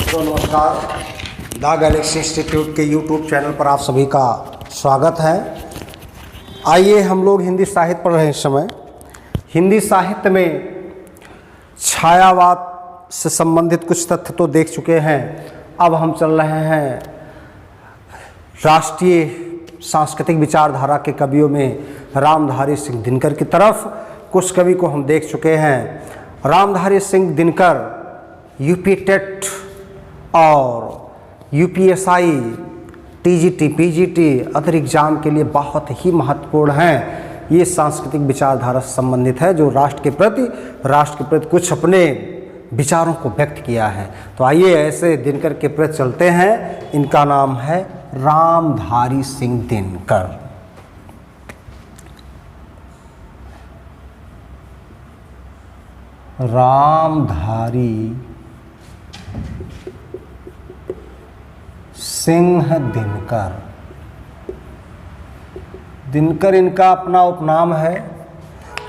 मित्रों नमस्कार। The Galaxy institute के यूट्यूब चैनल पर आप सभी का स्वागत है। आइए हम लोग हिंदी साहित्य पढ़ रहे हैं। इस समय हिंदी साहित्य में छायावाद से संबंधित कुछ तथ्य तो देख चुके हैं। अब हम चल रहे हैं राष्ट्रीय सांस्कृतिक विचारधारा के कवियों में रामधारी सिंह दिनकर की तरफ। कुछ कवि को हम देख चुके हैं। रामधारी सिंह दिनकर यूपी टेट और UPSI, TGT, PGT other exam के लिए बहुत ही महत्वपूर्ण हैं। ये सांस्कृतिक विचारधारा से संबंधित है जो राष्ट्र के प्रति कुछ अपने विचारों को व्यक्त किया है। तो आइए ऐसे दिनकर के प्रति चलते हैं। इनका नाम है रामधारी सिंह दिनकर। रामधारी सिंह दिनकर। दिनकर इनका अपना उपनाम है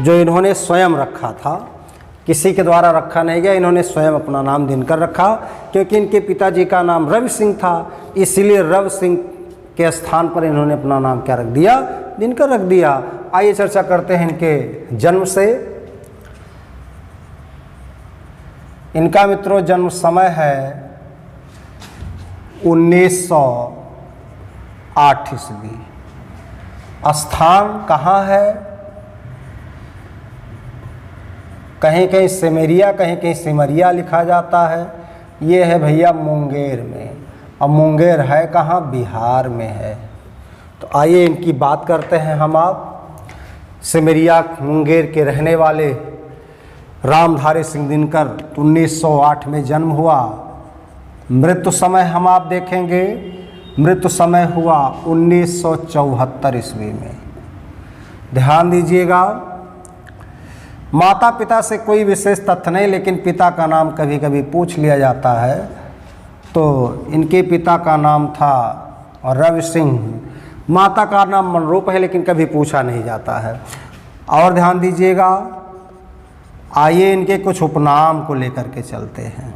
जो इन्होंने स्वयं रखा था, किसी के द्वारा रखा नहीं गया। इन्होंने स्वयं अपना नाम दिनकर रखा क्योंकि इनके पिताजी का नाम रवि सिंह था, इसीलिए रवि सिंह के स्थान पर इन्होंने अपना नाम क्या रख दिया, दिनकर रख दिया। आइए चर्चा करते हैं इनके जन्म से। इनका मित्रों जन्म समय है 1908 ईस्वी। स्थान कहाँ है? कहीं कहीं सिमरिया, कहीं कहीं सिमरिया लिखा जाता है। ये है भैया मुंगेर में। अब मुंगेर है कहाँ? बिहार में है। तो आइए इनकी बात करते हैं हम आप। सिमरिया मुंगेर के रहने वाले रामधारी सिंह दिनकर 1908 में जन्म हुआ। मृत्यु समय हम आप देखेंगे, मृत्यु समय हुआ 1974 ईस्वी में। ध्यान दीजिएगा। माता पिता से कोई विशेष तथ्य नहीं, लेकिन पिता का नाम कभी कभी पूछ लिया जाता है। तो इनके पिता का नाम था रवि सिंह, माता का नाम मनरूप है, लेकिन कभी पूछा नहीं जाता है। और ध्यान दीजिएगा। आइए इनके कुछ उपनाम को लेकर के चलते हैं,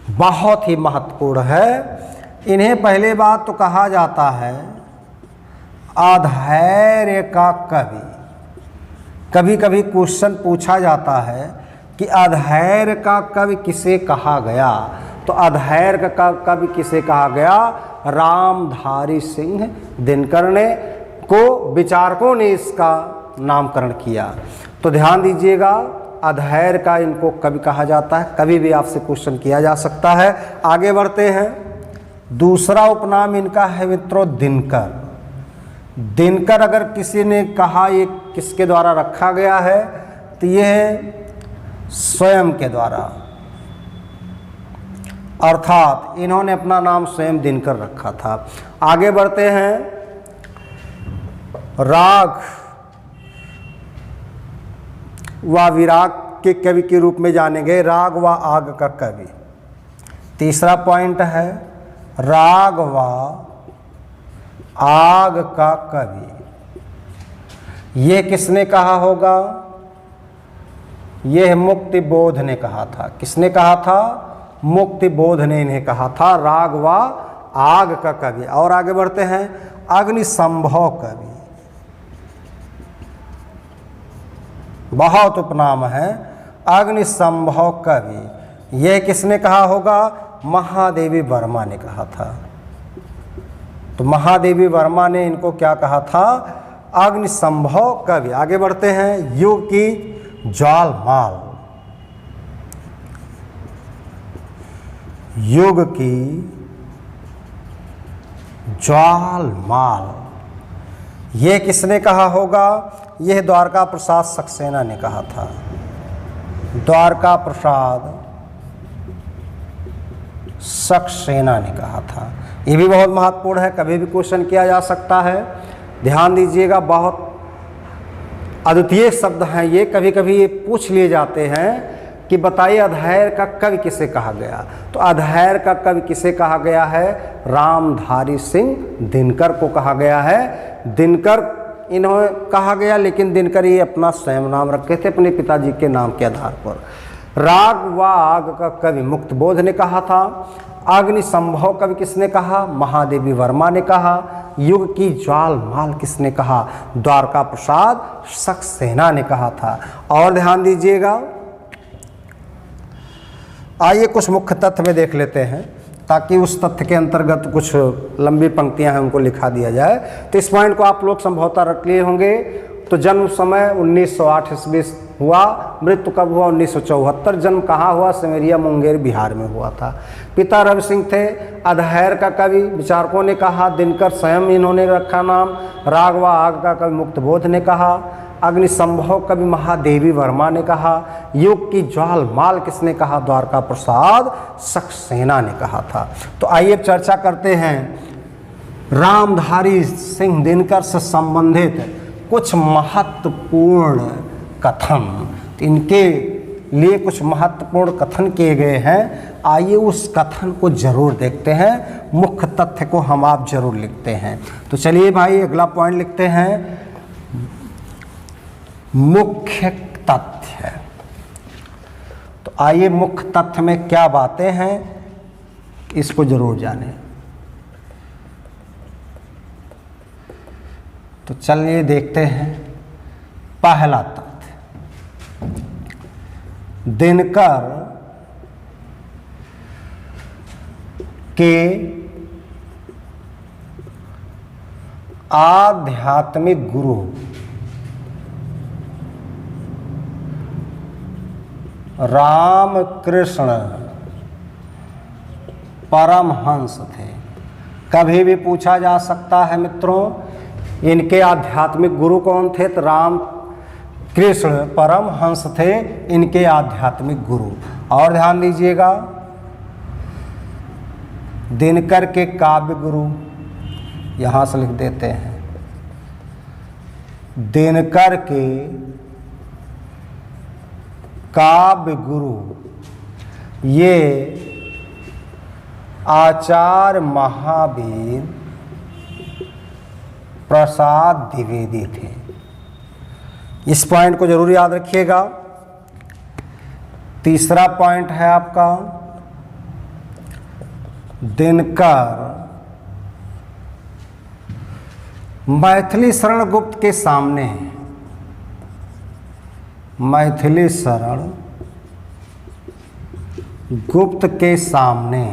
बहुत ही महत्वपूर्ण है। इन्हें पहले बात तो कहा जाता है अधैर्य का कवि। कभी कभी क्वेश्चन पूछा जाता है कि अधैर्य का कवि किसे कहा गया। तो अधैर्य का कवि किसे कहा गया? रामधारी सिंह दिनकर ने को विचारकों ने इसका नामकरण किया। तो ध्यान दीजिएगा, अधैर्य का इनको कवि कहा जाता है। कभी भी आपसे क्वेश्चन किया जा सकता है। आगे बढ़ते हैं। दूसरा उपनाम इनका है मित्रों दिनकर। दिनकर अगर किसी ने कहा ये किसके द्वारा रखा गया है, तो ये है स्वयं के द्वारा, अर्थात इन्होंने अपना नाम स्वयं दिनकर रखा था। आगे बढ़ते हैं। राग व विराग के कवि के रूप में जाने गए। राग व आग का कवि। तीसरा पॉइंट है राग व आग का कवि। ये किसने कहा होगा? यह मुक्ति बोध ने कहा था। किसने कहा था? मुक्ति बोध ने इन्हें कहा था, राग व आग का कवि। और आगे बढ़ते हैं। अग्निसंभव कवि, बहुत उपनाम है। अग्निसंभव कवि, यह किसने कहा होगा? महादेवी वर्मा ने कहा था। तो महादेवी वर्मा ने इनको क्या कहा था? अग्निसंभव कवि। आगे बढ़ते हैं। युग की ज्वालमाल। युग की ज्वालमाल, यह किसने कहा होगा? यह द्वारका प्रसाद सक्सेना ने कहा था। द्वारका प्रसाद सक्सेना ने कहा था। ये भी बहुत महत्वपूर्ण है, कभी भी क्वेश्चन किया जा सकता है। ध्यान दीजिएगा, बहुत अद्वितीय शब्द हैं ये। कभी कभी ये पूछ लिए जाते हैं कि बताइए अधैर्य का कवि किसे कहा गया। तो अधैर्य का कवि किसे कहा गया है? रामधारी सिंह दिनकर को कहा गया है। दिनकर इन्हों कहा गया, लेकिन दिनकर ये अपना स्वयं नाम रखे थे अपने पिताजी के नाम के आधार पर। राग वाग का कवि मुक्तबोध ने कहा था। अग्नि संभव कवि किसने कहा? महादेवी वर्मा ने कहा। युग की ज्वाल माल किसने कहा? द्वारका प्रसाद सक्सेना ने कहा था। और ध्यान दीजिएगा, आइए कुछ मुख्य तथ्य में देख लेते हैं ताकि उस तथ्य के अंतर्गत कुछ लंबी पंक्तियां हैं उनको लिखा दिया जाए। तो इस पॉइंट को आप लोग संभवतः रट लिए होंगे। तो जन्म समय 1908 ईस्वी हुआ, मृत्यु कब हुआ? 1974। जन्म कहाँ हुआ? सिमरिया मुंगेर बिहार में हुआ था। पिता रवि सिंह थे, अधहैर का कवि विचारकों ने कहा। दिनकर स्वयं इन्होंने रखा नाम। राग व आग का कवि मुक्तबोध ने कहा। अग्नि संभव कवि महादेवी वर्मा ने कहा। युग की ज्वाल माल किसने कहा? द्वारका प्रसाद सक्सेना ने कहा था। तो आइए चर्चा करते हैं रामधारी सिंह दिनकर से संबंधित कुछ महत्वपूर्ण कथन। इनके लिए कुछ महत्वपूर्ण कथन किए गए हैं। आइए उस कथन को जरूर देखते हैं, मुख्य तथ्य को हम आप जरूर लिखते हैं। तो चलिए भाई अगला पॉइंट लिखते हैं, मुख्य तथ्य। तो आइए मुख्य तथ्य में क्या बातें हैं इसको जरूर जानें। तो चलिए देखते हैं। पहला तथ्य, दिनकर के आध्यात्मिक गुरु रामकृष्ण परमहंस थे। कभी भी पूछा जा सकता है मित्रों, इनके आध्यात्मिक गुरु कौन थे? तो राम कृष्ण परमहंस थे इनके आध्यात्मिक गुरु। और ध्यान दीजिएगा, दिनकर के काव्य गुरु, यहाँ से लिख देते हैं, दिनकर के काव्य गुरु ये आचार्य महावीर प्रसाद द्विवेदी थे। इस पॉइंट को जरूर याद रखिएगा। तीसरा पॉइंट है आपका, दिनकर मैथिली शरण गुप्त के सामने, मैथिली शरण गुप्त के सामने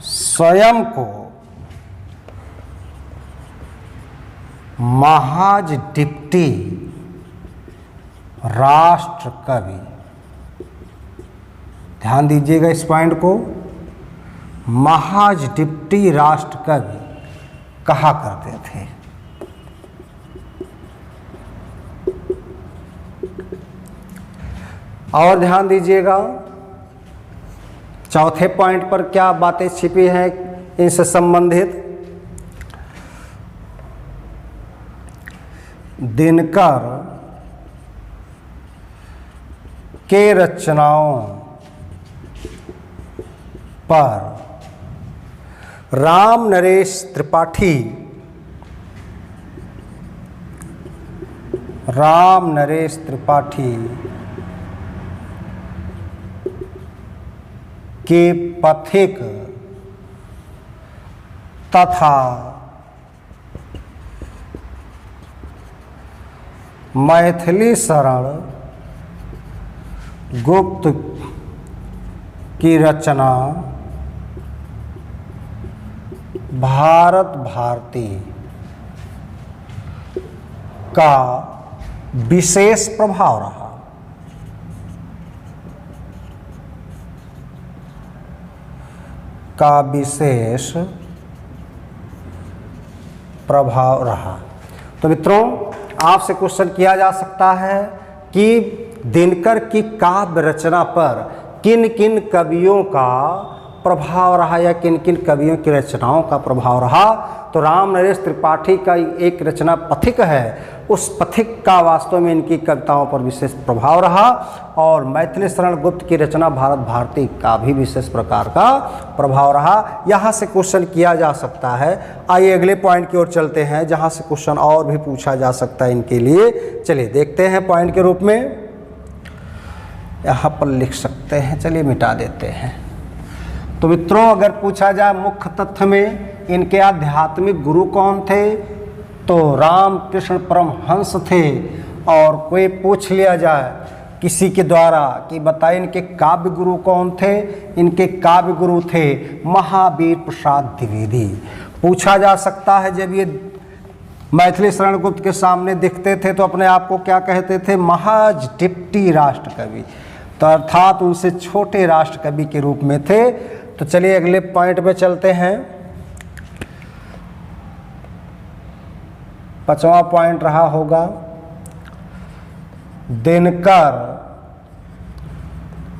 स्वयं को महाज डिप्टी राष्ट्र कवि, ध्यान दीजिएगा इस पॉइंट को, महाज डिप्टी राष्ट्र कवि कहा करते थे। और ध्यान दीजिएगा चौथे पॉइंट पर क्या बातें छिपी हैं इनसे संबंधित। दिनकर के रचनाओं पर राम नरेश त्रिपाठी, राम नरेश त्रिपाठी के पथिक तथा मैथिली शरण गुप्त की रचना भारत भारती का विशेष प्रभाव रहा। का विशेष प्रभाव रहा। तो मित्रों आपसे क्वेश्चन किया जा सकता है कि दिनकर की काव्य रचना पर किन किन कवियों का प्रभाव रहा या किन किन कवियों की रचनाओं का प्रभाव रहा, तो राम नरेश त्रिपाठी का एक रचना पथिक है, उस पथिक का वास्तव में इनकी कविताओं पर विशेष प्रभाव रहा। और मैथिली शरण गुप्त की रचना भारत भारती का भी विशेष प्रकार का प्रभाव रहा। यहाँ से क्वेश्चन किया जा सकता है। आइए अगले पॉइंट की ओर चलते हैं जहाँ से क्वेश्चन और भी पूछा जा सकता है इनके लिए। चलिए देखते हैं पॉइंट के रूप में, यहाँ पर लिख सकते हैं, चलिए मिटा देते हैं। तो मित्रों अगर पूछा जाए मुख्य तथ्य में इनके आध्यात्मिक गुरु कौन थे, तो रामकृष्ण परमहंस थे। और कोई पूछ लिया जाए किसी के द्वारा कि बताइए इनके काव्य गुरु कौन थे, इनके काव्य गुरु थे महावीर प्रसाद द्विवेदी। पूछा जा सकता है जब ये मैथिली शरण गुप्त के सामने दिखते थे तो अपने आप को क्या कहते थे, महज डिप्टी राष्ट्र कवि, तो अर्थात उनसे छोटे राष्ट्र कवि के रूप में थे। तो चलिए अगले पॉइंट पे चलते हैं। 5वां पॉइंट रहा होगा दिनकर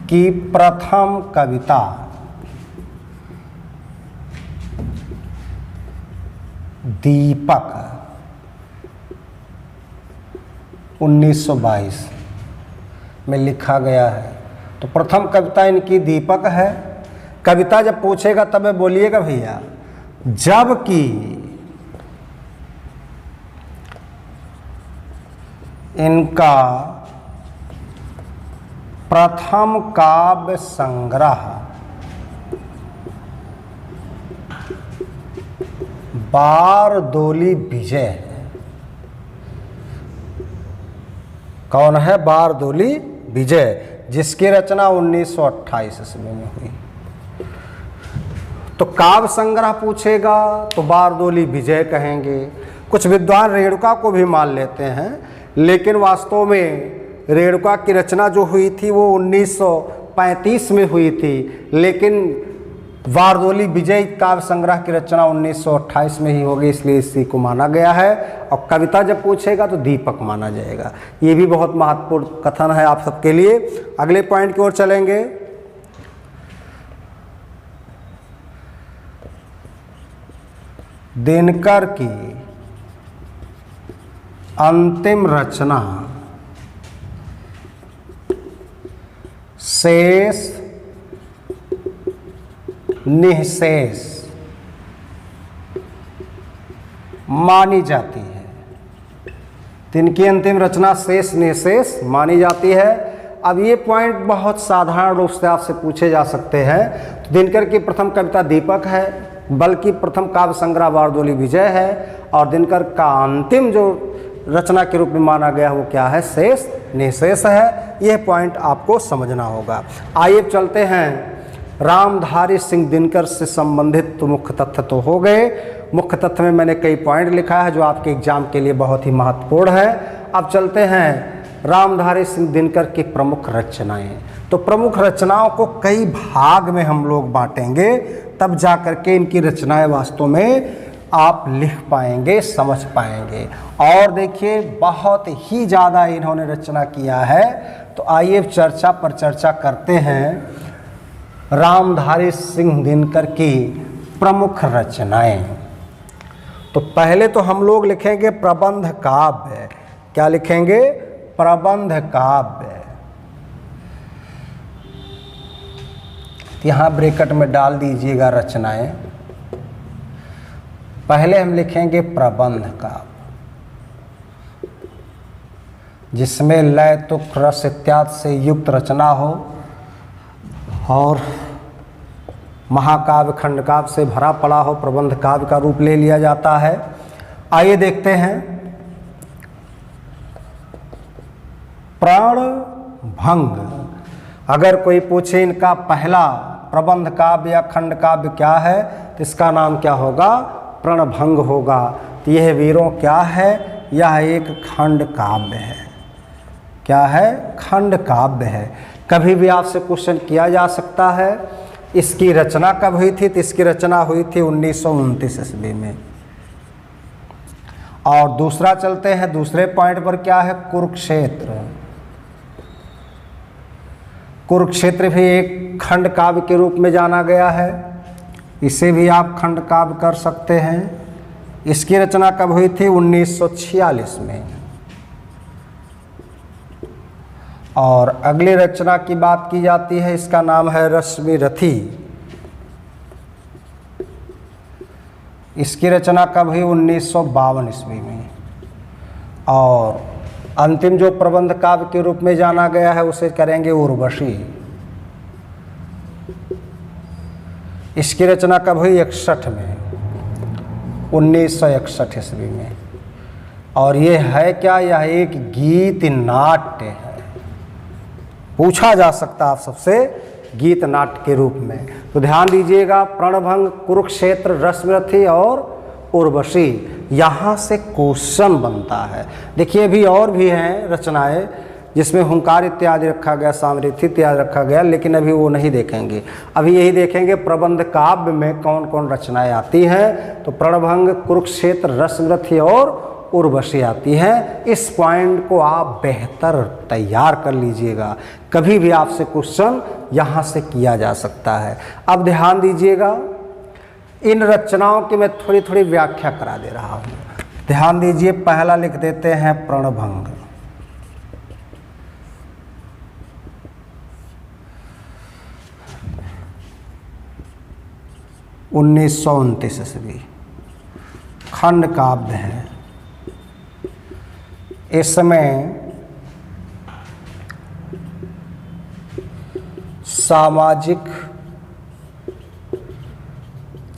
की प्रथम कविता दीपक 1922 में लिखा गया है। तो प्रथम कविता इनकी दीपक है। कविता जब पूछेगा तब बोलिएगा भैया, जबकि इनका प्रथम काव्य संग्रह बारदोली विजय है। कौन है? बारदोली विजय, जिसकी रचना 1928 ईस्वी में हुई। तो काव्य संग्रह पूछेगा तो बारदोली विजय कहेंगे। कुछ विद्वान रेणुका को भी मान लेते हैं, लेकिन वास्तव में रेणुका की रचना जो हुई थी वो 1935 में हुई थी, लेकिन बारदोली विजय काव्य संग्रह की रचना 1928 में ही होगी, इसलिए इसी को माना गया है। और कविता जब पूछेगा तो दीपक माना जाएगा। ये भी बहुत महत्वपूर्ण कथन है आप सबके लिए। अगले पॉइंट की ओर चलेंगे। दिनकर की अंतिम रचना शेष निःशेष मानी जाती है। तिनकी अंतिम रचना शेष निःशेष मानी जाती है। अब ये पॉइंट बहुत साधारण रूप से आपसे पूछे जा सकते हैं। तो दिनकर की प्रथम कविता दीपक है, बल्कि प्रथम काव्य संग्रह बारदोली विजय है, और दिनकर का अंतिम जो रचना के रूप में माना गया वो क्या है? शेष निःशेष है। यह पॉइंट आपको समझना होगा। आइए चलते हैं। रामधारी सिंह दिनकर से संबंधित तो मुख्य तथ्य तो हो गए। मुख्य तथ्य में मैंने कई पॉइंट लिखा है जो आपके एग्जाम के लिए बहुत ही महत्वपूर्ण है। अब चलते हैं रामधारी सिंह दिनकर की प्रमुख रचनाएं। तो प्रमुख रचनाओं को कई भाग में हम लोग बांटेंगे, तब जा कर के इनकी रचनाएं वास्तव में आप लिख पाएंगे, समझ पाएंगे। और देखिए बहुत ही ज़्यादा इन्होंने रचना किया है। तो आइए चर्चा पर चर्चा करते हैं रामधारी सिंह दिनकर की प्रमुख रचनाएं। तो पहले तो हम लोग लिखेंगे प्रबंध काव्य। क्या लिखेंगे? प्रबंध काव्य। यहाँ ब्रैकेट में डाल दीजिएगा रचनाएं। पहले हम लिखेंगे प्रबंध काव्य, जिसमें लय तुक रस इत्यादि से युक्त रचना हो और महाकाव्य खंड काव्य से भरा पड़ा हो, प्रबंध काव्य का रूप ले लिया जाता है। आइए देखते हैं। प्राण भंग, अगर कोई पूछे इनका पहला प्रबंध काव्य या खंड काव्य क्या है, तो इसका नाम क्या होगा? प्रणभंग होगा। तो यह वीरों क्या है? यह एक खंड काव्य है। क्या है? खंड काव्य है। कभी भी आपसे क्वेश्चन किया जा सकता है इसकी रचना कब हुई थी, तो इसकी रचना हुई थी 1929 ईस्वी में। और दूसरा चलते हैं, दूसरे पॉइंट पर क्या है? कुरुक्षेत्र। कुरुक्षेत्र भी एक खंड काव्य के रूप में जाना गया है, इसे भी आप खंड काव्य कर सकते हैं। इसकी रचना कब हुई थी? 1946 में। और अगली रचना की बात की जाती है, इसका नाम है रश्मिरथी। इसकी रचना कब हुई? 1952 ईस्वी में। और अंतिम जो प्रबंध काव्य के रूप में जाना गया है उसे करेंगे उर्वशी। इसकी रचना कब हुई? 61 में, 1961 ईस्वी में। और ये है क्या? यह एक गीत नाट्य है। पूछा जा सकता आप सबसे गीत नाट्य के रूप में। तो ध्यान दीजिएगा, प्रणभंग, कुरुक्षेत्र, रश्मिरथी और उर्वशी, यहाँ से क्वेश्चन बनता है। देखिए अभी और भी हैं रचनाएं जिसमें हुंकार इत्यादि रखा गया, सामरिथी इत्यादि रखा गया, लेकिन अभी वो नहीं देखेंगे। अभी यही देखेंगे प्रबंध काव्य में कौन कौन रचनाएं आती हैं। तो प्रणभंग, कुरुक्षेत्र, रश्मिरथी और उर्वशी आती है। इस पॉइंट को आप बेहतर तैयार कर लीजिएगा, कभी भी आपसे क्वेश्चन यहाँ से किया जा सकता है। अब ध्यान दीजिएगा, इन रचनाओं की मैं थोड़ी थोड़ी व्याख्या करा दे रहा हूँ। ध्यान दीजिए, पहला लिख देते हैं प्रणभंग। 1929 ईस्वी, खंड काव्य है। इस समय सामाजिक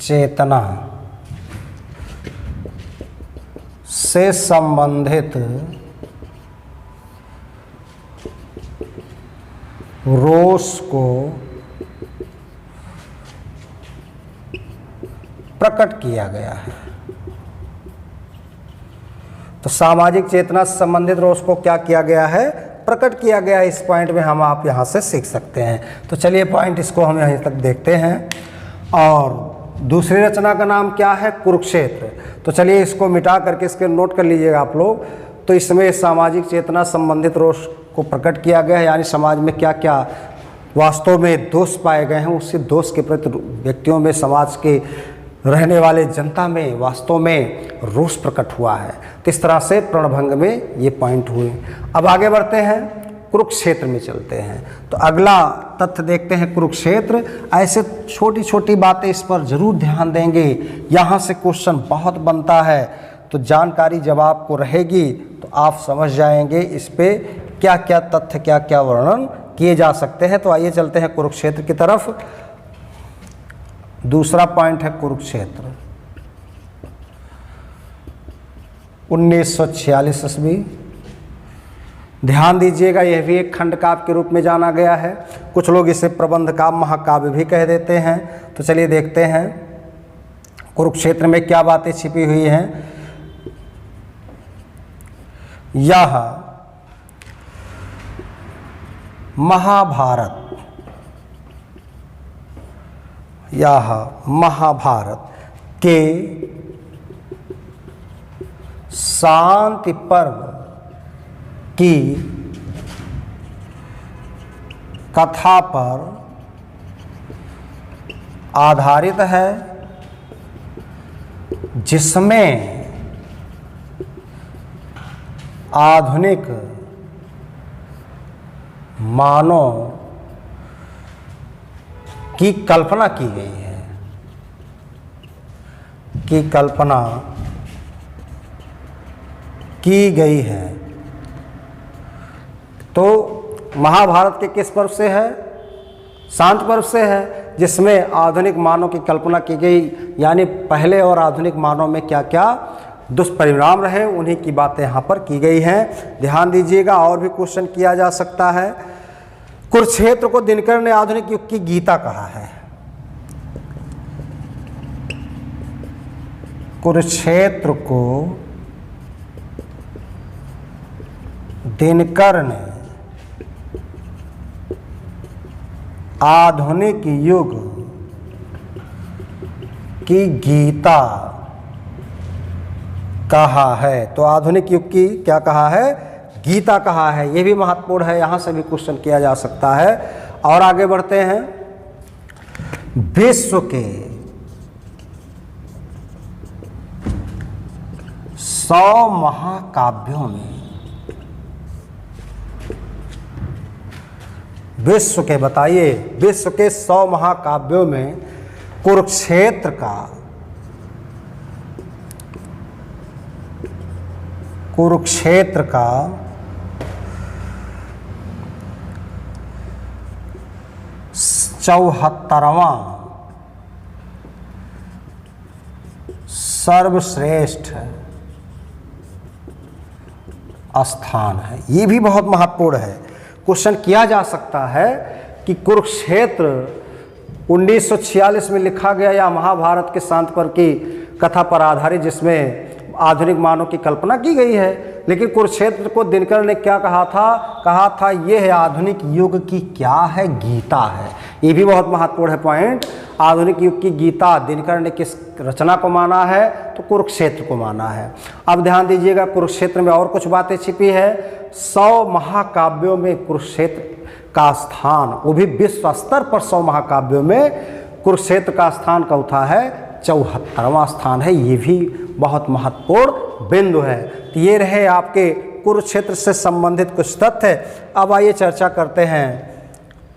चेतना से संबंधित रोष को प्रकट किया गया है। तो सामाजिक चेतना से संबंधित रोष को क्या किया गया है? प्रकट किया गया है। इस पॉइंट में हम आप यहाँ से सीख सकते हैं। तो चलिए पॉइंट इसको हम यहीं तक देखते हैं। और दूसरी रचना का नाम क्या है? कुरुक्षेत्र। तो चलिए इसको मिटा करके इसके नोट कर लीजिएगा आप लोग। तो इसमें सामाजिक चेतना संबंधित रोष को प्रकट किया गया है, यानी समाज में क्या क्या वास्तव में दोष पाए गए हैं, उसी दोष के प्रति व्यक्तियों में, समाज के रहने वाले जनता में वास्तव में रोष प्रकट हुआ है। तो इस तरह से प्रणभंग में ये पॉइंट हुए। अब आगे बढ़ते हैं, कुरुक्षेत्र में चलते हैं। तो अगला तथ्य देखते हैं कुरुक्षेत्र। ऐसे छोटी छोटी बातें इस पर जरूर ध्यान देंगे, यहाँ से क्वेश्चन बहुत बनता है। तो जानकारी जब आपको रहेगी तो आप समझ जाएंगे इस पे क्या क्या तथ्य, क्या क्या वर्णन किए जा सकते हैं। तो आइए चलते हैं कुरुक्षेत्र की तरफ। दूसरा पॉइंट है कुरुक्षेत्र, 1946 ईस्वी। ध्यान दीजिएगा, यह भी एक खंड काव्य के रूप में जाना गया है। कुछ लोग इसे प्रबंध काव्य, महाकाव्य भी कह देते हैं। तो चलिए देखते हैं कुरुक्षेत्र में क्या बातें छिपी हुई हैं। यह महाभारत, यह महाभारत के शांति पर्व की कथा पर आधारित है, जिसमें आधुनिक मानव की कल्पना की गई है, की कल्पना की गई है। तो महाभारत के किस पर्व से है? शांति पर्व से है, जिसमें आधुनिक मानव की कल्पना की गई, यानी पहले और आधुनिक मानव में क्या क्या दुष्परिणाम रहे, उन्हीं की बातें यहाँ पर की गई हैं। ध्यान दीजिएगा, और भी क्वेश्चन किया जा सकता है। कुरुक्षेत्र को दिनकर ने आधुनिक युग की गीता कहा है। कुरुक्षेत्र को दिनकर ने आधुनिक युग की गीता कहा है। तो आधुनिक युग की क्या कहा है? गीता कहा है। ये भी महत्वपूर्ण है, यहाँ से भी क्वेश्चन किया जा सकता है। और आगे बढ़ते हैं। विश्व के 100 महाकाव्यों में, विश्व के, बताइए, विश्व के 100 महाकाव्यों में कुरुक्षेत्र का 74वां सर्वश्रेष्ठ स्थान है। ये भी बहुत महत्वपूर्ण है। क्वेश्चन किया जा सकता है कि कुरुक्षेत्र 1946 में लिखा गया या महाभारत के शांत पर्व की कथा पर आधारित, जिसमें आधुनिक मानव की कल्पना की गई है। लेकिन कुरुक्षेत्र को दिनकर ने क्या कहा था यह है आधुनिक युग की क्या है, गीता है। ये भी बहुत महत्वपूर्ण है पॉइंट। आधुनिक युग की गीता दिनकर ने किस रचना को माना है, तो कुरुक्षेत्र को माना है। अब ध्यान दीजिएगा, कुरुक्षेत्र में और कुछ बातें छिपी है। 100 महाकाव्यों में कुरुक्षेत्र का स्थान, वो भी विश्व स्तर पर 100 महाकाव्यों में कुरुक्षेत्र का स्थान चौथा है, 74वां स्थान है। ये भी बहुत महत्वपूर्ण बिंदु है। तो ये रहे आपके कुरुक्षेत्र से संबंधित कुछ तथ्य। अब आइए चर्चा करते हैं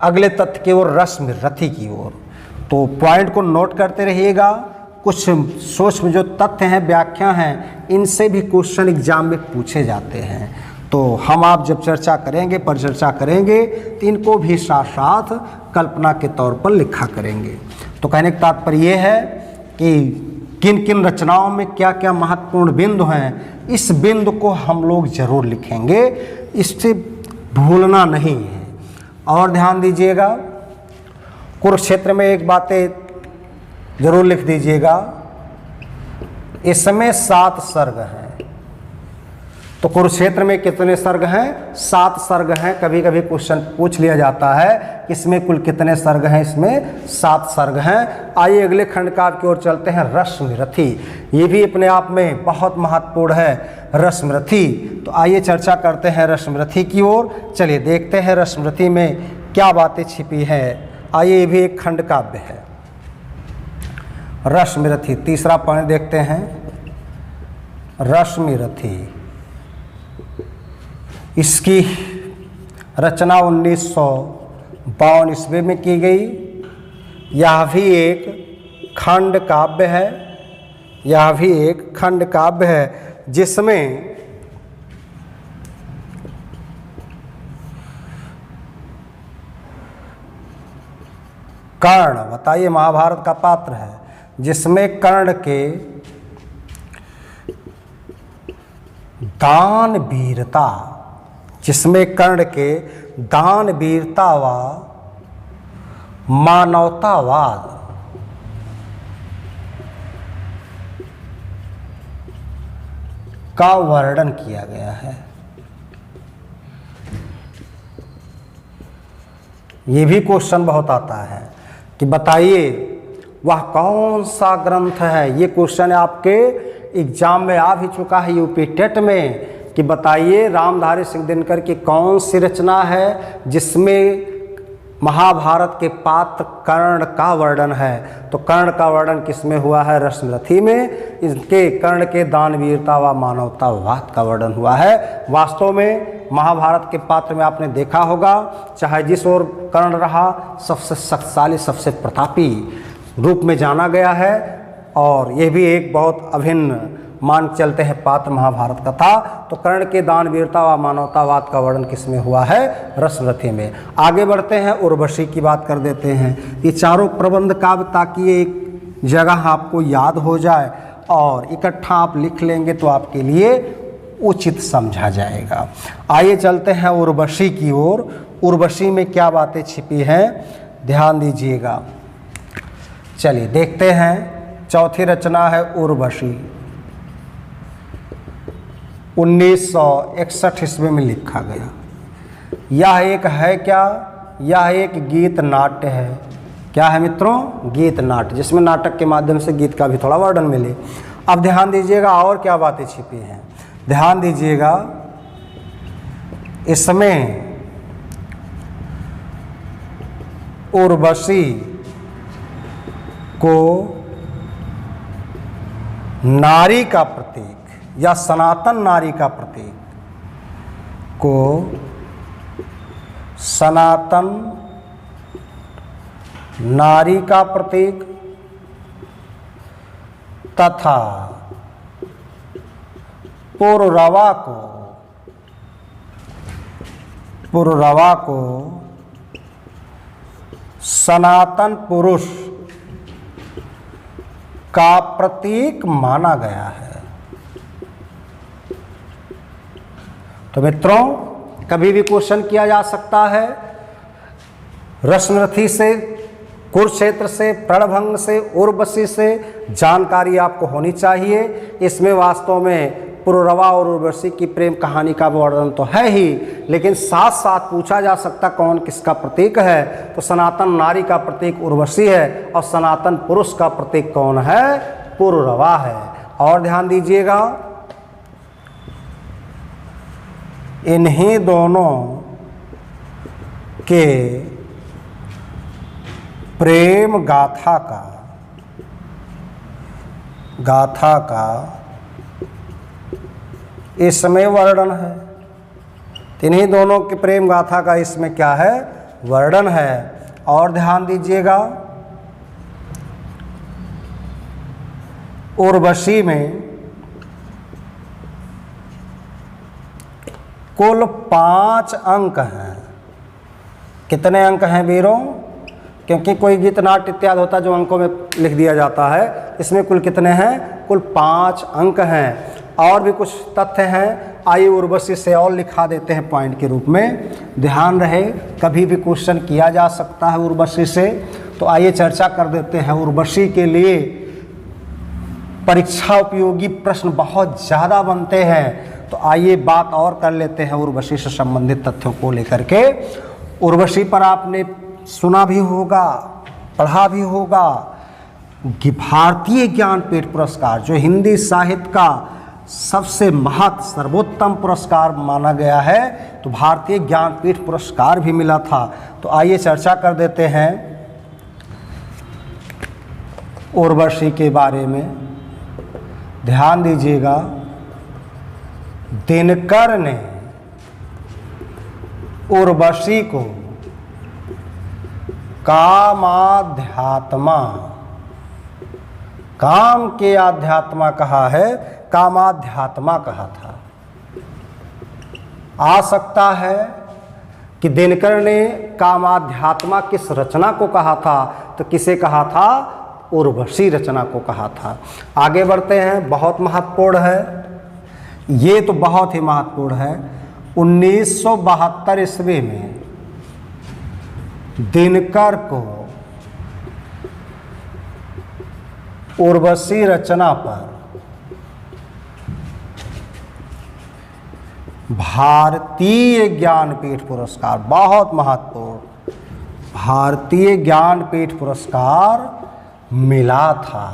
अगले तथ्य की ओर, रश्मिरथी की ओर। तो पॉइंट को नोट करते रहिएगा। कुछ सूक्ष्म जो तथ्य हैं, व्याख्या हैं, इनसे भी क्वेश्चन एग्जाम में पूछे जाते हैं। तो हम आप जब चर्चा करेंगे, परिचर्चा करेंगे, तो इनको भी साथ साथ कल्पना के तौर पर लिखा करेंगे। तो कहने का तात्पर्य ये है कि किन किन रचनाओं में क्या क्या महत्वपूर्ण बिंदु हैं, इस बिंदु को हम लोग जरूर लिखेंगे, इससे भूलना नहीं है। और ध्यान दीजिएगा, कुरुक्षेत्र में एक बातें जरूर लिख दीजिएगा, इसमें 7 सर्ग हैं। तो कुरुक्षेत्र में कितने सर्ग हैं? 7 सर्ग हैं। कभी कभी क्वेश्चन पूछ लिया जाता है इसमें कुल कितने सर्ग हैं? इसमें 7 सर्ग हैं। आइए अगले खंड काव्य की ओर चलते हैं, रश्मिरथी। ये भी अपने आप में बहुत महत्वपूर्ण है, रश्मिरथी। तो आइए चर्चा करते हैं रश्मिरथी की ओर। चलिए देखते हैं रश्मिरथी में क्या बातें छिपी हैं। आइए, ये भी एक खंड काव्य है, रश्मिरथी। तीसरा पॉइंट देखते हैं, रश्मिरथी। इसकी रचना 1952 ईस्वी में की गई। यह भी एक खंड काव्य है, यह भी एक खंड काव्य है जिसमें कर्ण, बताइए, महाभारत का पात्र है, जिसमें कर्ण के दान वीरता, जिसमें कर्ण के दान वीरता व मानवतावाद का वर्णन किया गया है। ये भी क्वेश्चन बहुत आता है कि बताइए वह कौन सा ग्रंथ है। ये क्वेश्चन आपके एग्जाम में आ भी चुका है यूपी टेट में, कि बताइए रामधारी सिंह दिनकर की कौन सी रचना है जिसमें महाभारत के पात्र कर्ण का वर्णन है। तो कर्ण का वर्णन किसमें हुआ है? रश्मिरथी में। इसके कर्ण के दानवीरता व मानवतावाद का वर्णन हुआ है। वास्तव में महाभारत के पात्र में आपने देखा होगा, चाहे जिस ओर कर्ण रहा, सबसे शक्तिशाली, सबसे प्रतापी रूप में जाना गया है। और ये भी एक बहुत अभिन्न मान चलते हैं पात्र महाभारत का था। तो कर्ण के दान वीरता व मानवतावाद का वर्णन किसमें हुआ है? रश्मिरथी में। आगे बढ़ते हैं, उर्वशी की बात कर देते हैं। ये चारों प्रबंध काव्य, ताकि एक जगह आपको याद हो जाए और इकट्ठा आप लिख लेंगे तो आपके लिए उचित समझा जाएगा। आइए चलते हैं उर्वशी की ओर। उर्वशी में क्या बातें छिपी हैं, ध्यान दीजिएगा। चलिए देखते हैं। चौथी रचना है उर्वशी, 1961 ईस्वी में लिखा गया। यह एक है क्या? यह एक गीत नाट्य है। क्या है मित्रों? गीत नाट्य, जिसमें नाटक के माध्यम से गीत का भी थोड़ा वर्णन मिले। अब ध्यान दीजिएगा और क्या बातें छिपी हैं, ध्यान दीजिएगा। इसमें उर्वशी को नारी का प्रतीक या सनातन नारी का प्रतीक को सनातन नारी का प्रतीक तथा पुररवा को सनातन पुरुष का प्रतीक माना गया है। तो मित्रों, कभी भी क्वेश्चन किया जा सकता है रश्मिरथी से, कुरुक्षेत्र से, प्रणभंग से, उर्वशी से जानकारी आपको होनी चाहिए। इसमें वास्तव में पुररवा और उर्वशी की प्रेम कहानी का वर्णन तो है ही, लेकिन साथ साथ पूछा जा सकता कौन किसका प्रतीक है। तो सनातन नारी का प्रतीक उर्वशी है और सनातन पुरुष का प्रतीक कौन है? पुररवा है। और ध्यान दीजिएगा, इन्हीं दोनों के प्रेम गाथा का इसमें वर्णन है। इन्हीं दोनों के प्रेम गाथा का इसमें क्या है? वर्णन है। और ध्यान दीजिएगा, उर्वशी में कुल 5 अंक हैं। कितने अंक हैं वीरों? क्योंकि कोई गीत नाट्य इत्यादि होता है जो अंकों में लिख दिया जाता है, इसमें कुल कितने हैं? कुल 5 अंक हैं। और भी कुछ तथ्य हैं, आइए उर्वशी से और लिखा देते हैं पॉइंट के रूप में। ध्यान रहे, कभी भी क्वेश्चन किया जा सकता है उर्वशी से। तो आइए चर्चा कर देते हैं। उर्वशी के लिए परीक्षा उपयोगी प्रश्न बहुत ज़्यादा बनते हैं। तो आइए बात और कर लेते हैं उर्वशी से संबंधित तथ्यों को लेकर के। उर्वशी पर आपने सुना भी होगा, पढ़ा भी होगा कि भारतीय ज्ञानपीठ पुरस्कार जो हिंदी साहित्य का सबसे महत्व सर्वोत्तम पुरस्कार माना गया है, तो भारतीय ज्ञानपीठ पुरस्कार भी मिला था। तो आइए चर्चा कर देते हैं उर्वशी के बारे में। ध्यान दीजिएगा, दिनकर ने उर्वशी को कामाध्यात्मा, काम के आध्यात्मा कहा है, कामाध्यात्मा कहा था। आ सकता है कि दिनकर ने कामाध्यात्मा किस रचना को कहा था? तो किसे कहा था? उर्वशी रचना को कहा था। आगे बढ़ते हैं, बहुत महत्वपूर्ण है ये, तो बहुत ही महत्वपूर्ण है। 1972 ईस्वी में दिनकर को उर्वशी रचना पर भारतीय ज्ञानपीठ पुरस्कार, बहुत महत्वपूर्ण, भारतीय ज्ञानपीठ पुरस्कार मिला था।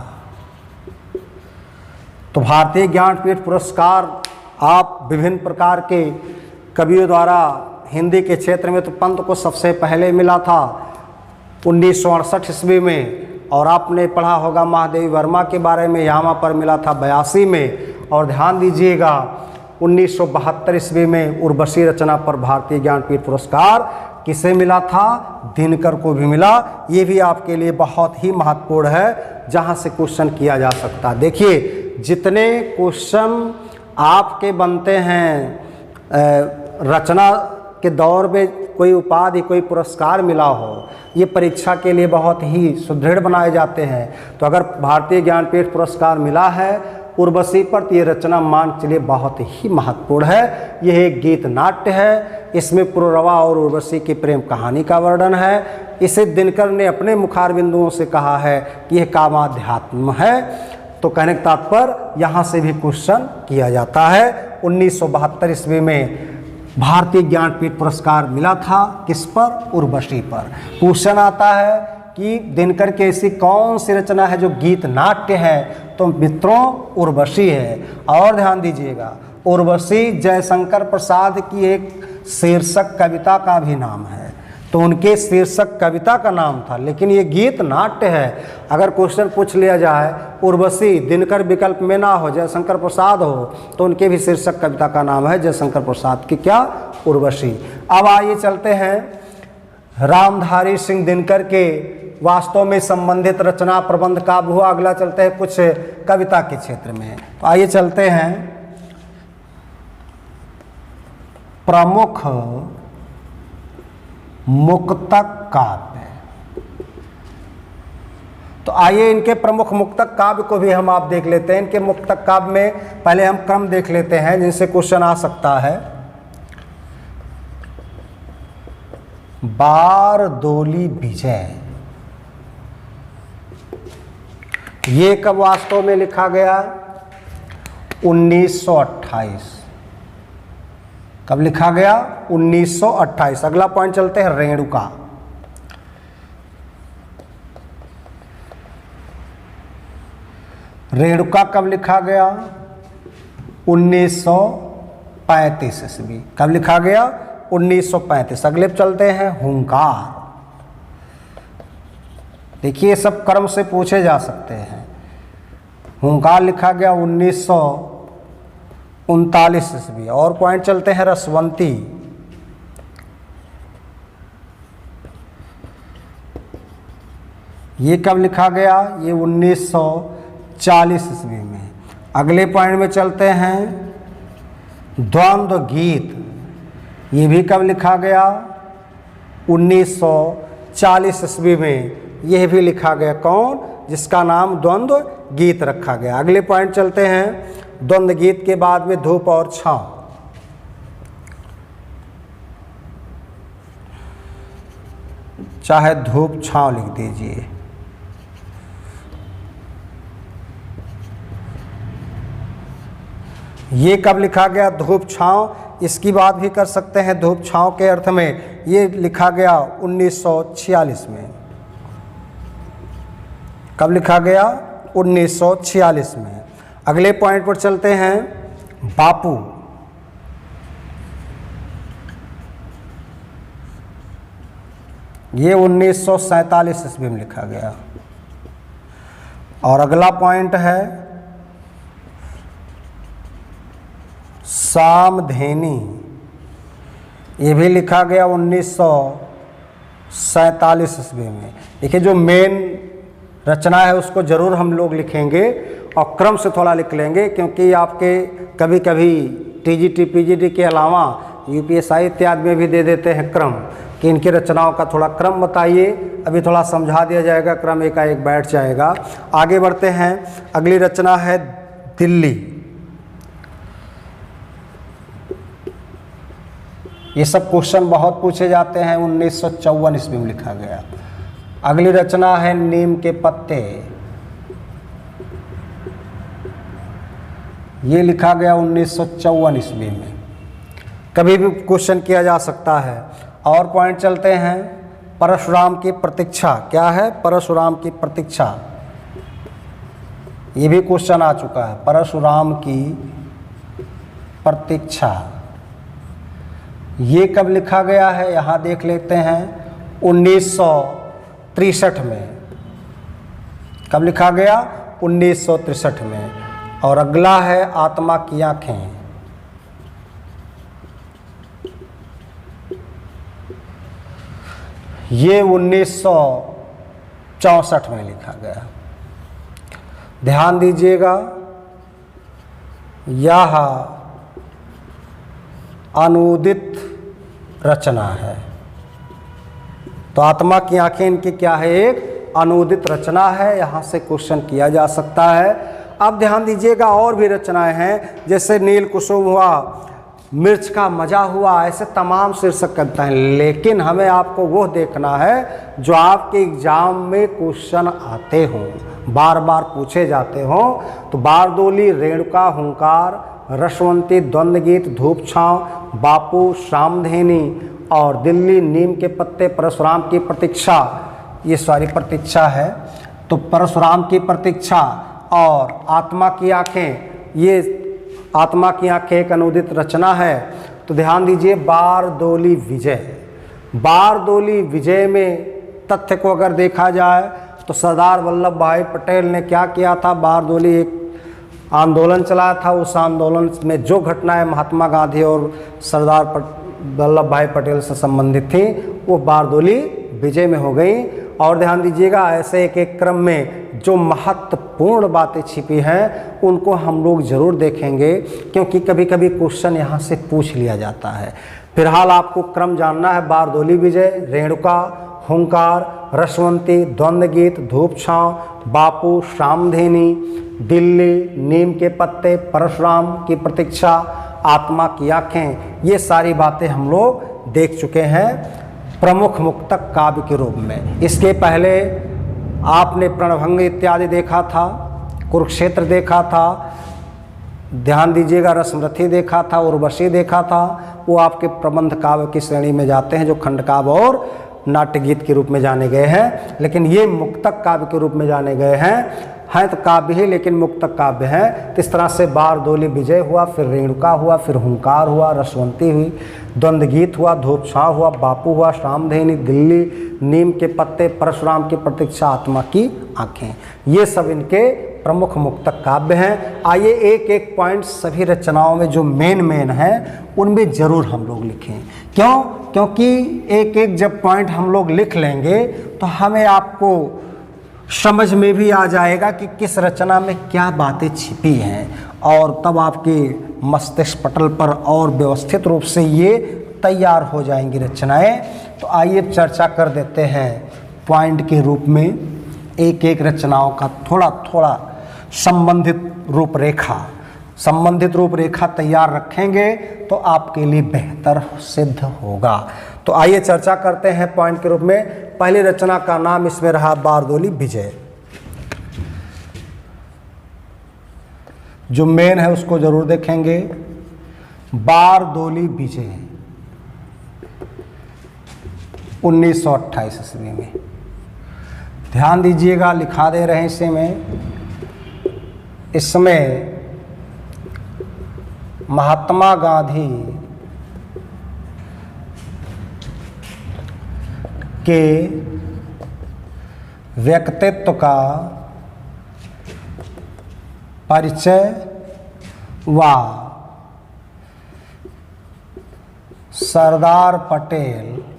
तो भारतीय ज्ञानपीठ पुरस्कार आप विभिन्न प्रकार के कवियों द्वारा हिंदी के क्षेत्र में तो पंत को सबसे पहले मिला था 1968 ईस्वी में, और आपने पढ़ा होगा महादेवी वर्मा के बारे में, यहाँ पर मिला था 82 में। और ध्यान दीजिएगा 1972 ईस्वी में उर्वशी रचना पर भारतीय ज्ञानपीठ पुरस्कार किसे मिला था? दिनकर को भी मिला। ये भी आपके लिए बहुत ही महत्वपूर्ण है, जहाँ से क्वेश्चन किया जा सकता है। देखिए, जितने क्वेश्चन आपके बनते हैं रचना के दौर में कोई उपाधि, कोई पुरस्कार मिला हो, ये परीक्षा के लिए बहुत ही सुदृढ़ बनाए जाते हैं। तो अगर भारतीय ज्ञानपीठ पुरस्कार मिला है उर्वशी पर, तो ये रचना मान चलिए बहुत ही महत्वपूर्ण है। यह एक गीत नाट्य है, इसमें पुररवा और उर्वशी की प्रेम कहानी का वर्णन है। इसे दिनकर ने अपने मुखार बिंदुओं से कहा है कि यह कामाध्यात्म है। तो कहने का तात्पर्य यहाँ से भी क्वेश्चन किया जाता है। 1972 ईस्वी में भारतीय ज्ञानपीठ पुरस्कार मिला था, किस पर? उर्वशी पर। क्वेश्चन आता है कि दिनकर की ऐसी कौन सी रचना है जो गीत नाट्य है? तो मित्रों, उर्वशी है। और ध्यान दीजिएगा, उर्वशी जयशंकर प्रसाद की एक शीर्षक कविता का भी नाम है। तो उनके शीर्षक कविता का नाम था, लेकिन ये गीत नाट्य है। अगर क्वेश्चन पूछ लिया जाए उर्वशी दिनकर विकल्प में ना हो, जयशंकर प्रसाद हो, तो उनके भी शीर्षक कविता का नाम है जयशंकर प्रसाद की क्या, उर्वशी। अब आइए चलते हैं रामधारी सिंह दिनकर के वास्तव में संबंधित रचना प्रबंध काव्य हुआ। अगला चलते हैं कुछ कविता के क्षेत्र में। तो आइए चलते हैं प्रमुख मुक्तक काव्य। तो आइए इनके प्रमुख मुक्तक काव्य को भी हम आप देख लेते हैं। इनके मुक्तक काव्य में पहले हम क्रम देख लेते हैं जिनसे क्वेश्चन आ सकता है। बारदोली विजय, ये कब वास्तव में लिखा गया, 1928। कब लिखा गया, 1928। अगला पॉइंट चलते हैं रेणुका। रेणुका कब लिखा गया, 1935 ईस्वी। कब लिखा गया, 1935। अगले चलते हैं हुंकार। देखिए सब क्रम से पूछे जा सकते हैं। हुंकार लिखा गया 1939 ईस्वी। और पॉइंट चलते हैं रसवंती। ये कब लिखा गया, ये 1940 ईस्वी में। अगले पॉइंट में चलते हैं द्वंद्व गीत। ये भी कब लिखा गया, 1940 ईस्वी में। यह भी लिखा गया कौन, जिसका नाम द्वंद्व गीत रखा गया। अगले पॉइंट चलते हैं द्वंद्व गीत के बाद में धूप और छांव। चाहे धूप छांव लिख दीजिए। ये कब लिखा गया, धूप छांव। इसकी बात भी कर सकते हैं धूप छांव के अर्थ में। ये लिखा गया 1946 में। कब लिखा गया, 1946 में। अगले पॉइंट पर चलते हैं बापू। ये 1947 ईस्वी में लिखा गया। और अगला पॉइंट है सामधेनी। ये भी लिखा गया 1947 ईस्वी में। देखिए जो मेन रचना है उसको जरूर हम लोग लिखेंगे और क्रम से थोड़ा लिख लेंगे, क्योंकि आपके कभी कभी टीजीटी पीजीटी के अलावा यूपीएसआई इत्यादि में भी दे देते हैं क्रम कि इनकी रचनाओं का थोड़ा क्रम बताइए। अभी थोड़ा समझा दिया जाएगा, क्रम एकाएक बैठ जाएगा। आगे बढ़ते हैं। अगली रचना है दिल्ली। ये सब क्वेश्चन बहुत पूछे जाते हैं। 1954 ईस्वी में लिखा गया। अगली रचना है नीम के पत्ते। ये लिखा गया 1954 ईस्वी में। कभी भी क्वेश्चन किया जा सकता है। और पॉइंट चलते हैं परशुराम की प्रतीक्षा। क्या है, परशुराम की प्रतीक्षा। ये भी क्वेश्चन आ चुका है, परशुराम की प्रतीक्षा। ये कब लिखा गया है, यहाँ देख लेते हैं 1963 में। कब लिखा गया, 1963 में। और अगला है आत्मा की आँखें। ये 1964 में लिखा गया। ध्यान दीजिएगा, यह अनुदित रचना है। तो आत्मा की आंखें इनकी क्या है, एक अनुदित रचना है। यहाँ से क्वेश्चन किया जा सकता है। अब ध्यान दीजिएगा, और भी रचनाएं हैं, जैसे नील कुसुम हुआ, मिर्च का मजा हुआ, ऐसे तमाम शीर्षक कविताएं। लेकिन हमें आपको वो देखना है जो आपके एग्जाम में क्वेश्चन आते हों, बार बार पूछे जाते हों। तो बारदोली, रेणुका, हुंकार, रसवंती, द्वंद्व गीत, धूप छांव, बापू, सामधेनी और दिल्ली, नीम के पत्ते, परशुराम की प्रतीक्षा। ये सारी प्रतीक्षा है। तो परशुराम की प्रतीक्षा और आत्मा की आंखें, ये आत्मा की आंखें एक अनुदित रचना है। तो ध्यान दीजिए, बारदोली विजय। बारदोली विजय में तथ्य को अगर देखा जाए तो सरदार वल्लभ भाई पटेल ने क्या किया था, बारदोली एक आंदोलन चलाया था। उस आंदोलन में जो घटनाएं महात्मा गांधी और सरदार वल्लभ भाई पटेल से संबंधित थी वो बारदोली विजय में हो गई। और ध्यान दीजिएगा, ऐसे एक एक क्रम में जो महत्वपूर्ण बातें छिपी हैं उनको हम लोग ज़रूर देखेंगे, क्योंकि कभी कभी क्वेश्चन यहाँ से पूछ लिया जाता है। फिलहाल आपको क्रम जानना है। बारदोली विजय, रेणुका, हुंकार, रसवंती, द्वंद्व गीत, धूप छांव, बापू, श्यामधेनी, दिल्ली, नीम के पत्ते, परशुराम की प्रतीक्षा, आत्मा की आँखें, ये सारी बातें हम लोग देख चुके हैं प्रमुख मुक्तक काव्य के रूप में। इसके पहले आपने प्रणभंग इत्यादि देखा था, कुरुक्षेत्र देखा था, ध्यान दीजिएगा रसमरथी देखा था, उर्वशी देखा था। वो आपके प्रबंध काव्य की श्रेणी में जाते हैं, जो खंड काव्य और नाट्य गीत के रूप में जाने गए हैं। लेकिन ये मुक्तक काव्य के रूप में जाने गए हैं तो काव्य ही लेकिन मुक्तक काव्य हैं। तो इस तरह से बारदोली विजय हुआ, फिर रेणुका हुआ, फिर हुंकार हुआ, रसवंती हुई, द्वंद्व गीत हुआ, धूप छांव हुआ, बापू हुआ, श्यामधेनी, दिल्ली, नीम के पत्ते, परशुराम की प्रतीक्षा, आत्मा की आँखें, ये सब इनके प्रमुख मुक्तक काव्य हैं। आइए एक एक पॉइंट सभी रचनाओं में जो मेन है उनमें ज़रूर हम लोग लिखें। क्यों? क्योंकि एक एक जब पॉइंट हम लोग लिख लेंगे तो हमें आपको समझ में भी आ जाएगा कि किस रचना में क्या बातें छिपी हैं, और तब आपके मस्तिष्क पटल पर और व्यवस्थित रूप से ये तैयार हो जाएंगी रचनाएं। तो आइए चर्चा कर देते हैं पॉइंट के रूप में एक एक रचनाओं का थोड़ा थोड़ा संबंधित रूपरेखा तैयार रखेंगे तो आपके लिए बेहतर सिद्ध होगा। तो आइए चर्चा करते हैं पॉइंट के रूप में। पहली रचना का नाम इसमें रहा बारदोली विजय। जो मेन है उसको जरूर देखेंगे। बारदोली विजय 1928 ईस्वी में। ध्यान दीजिएगा, लिखा दे रहे हैं इसे में। इसमें महात्मा गांधी के व्यक्तित्व का परिचय व सरदार पटेल के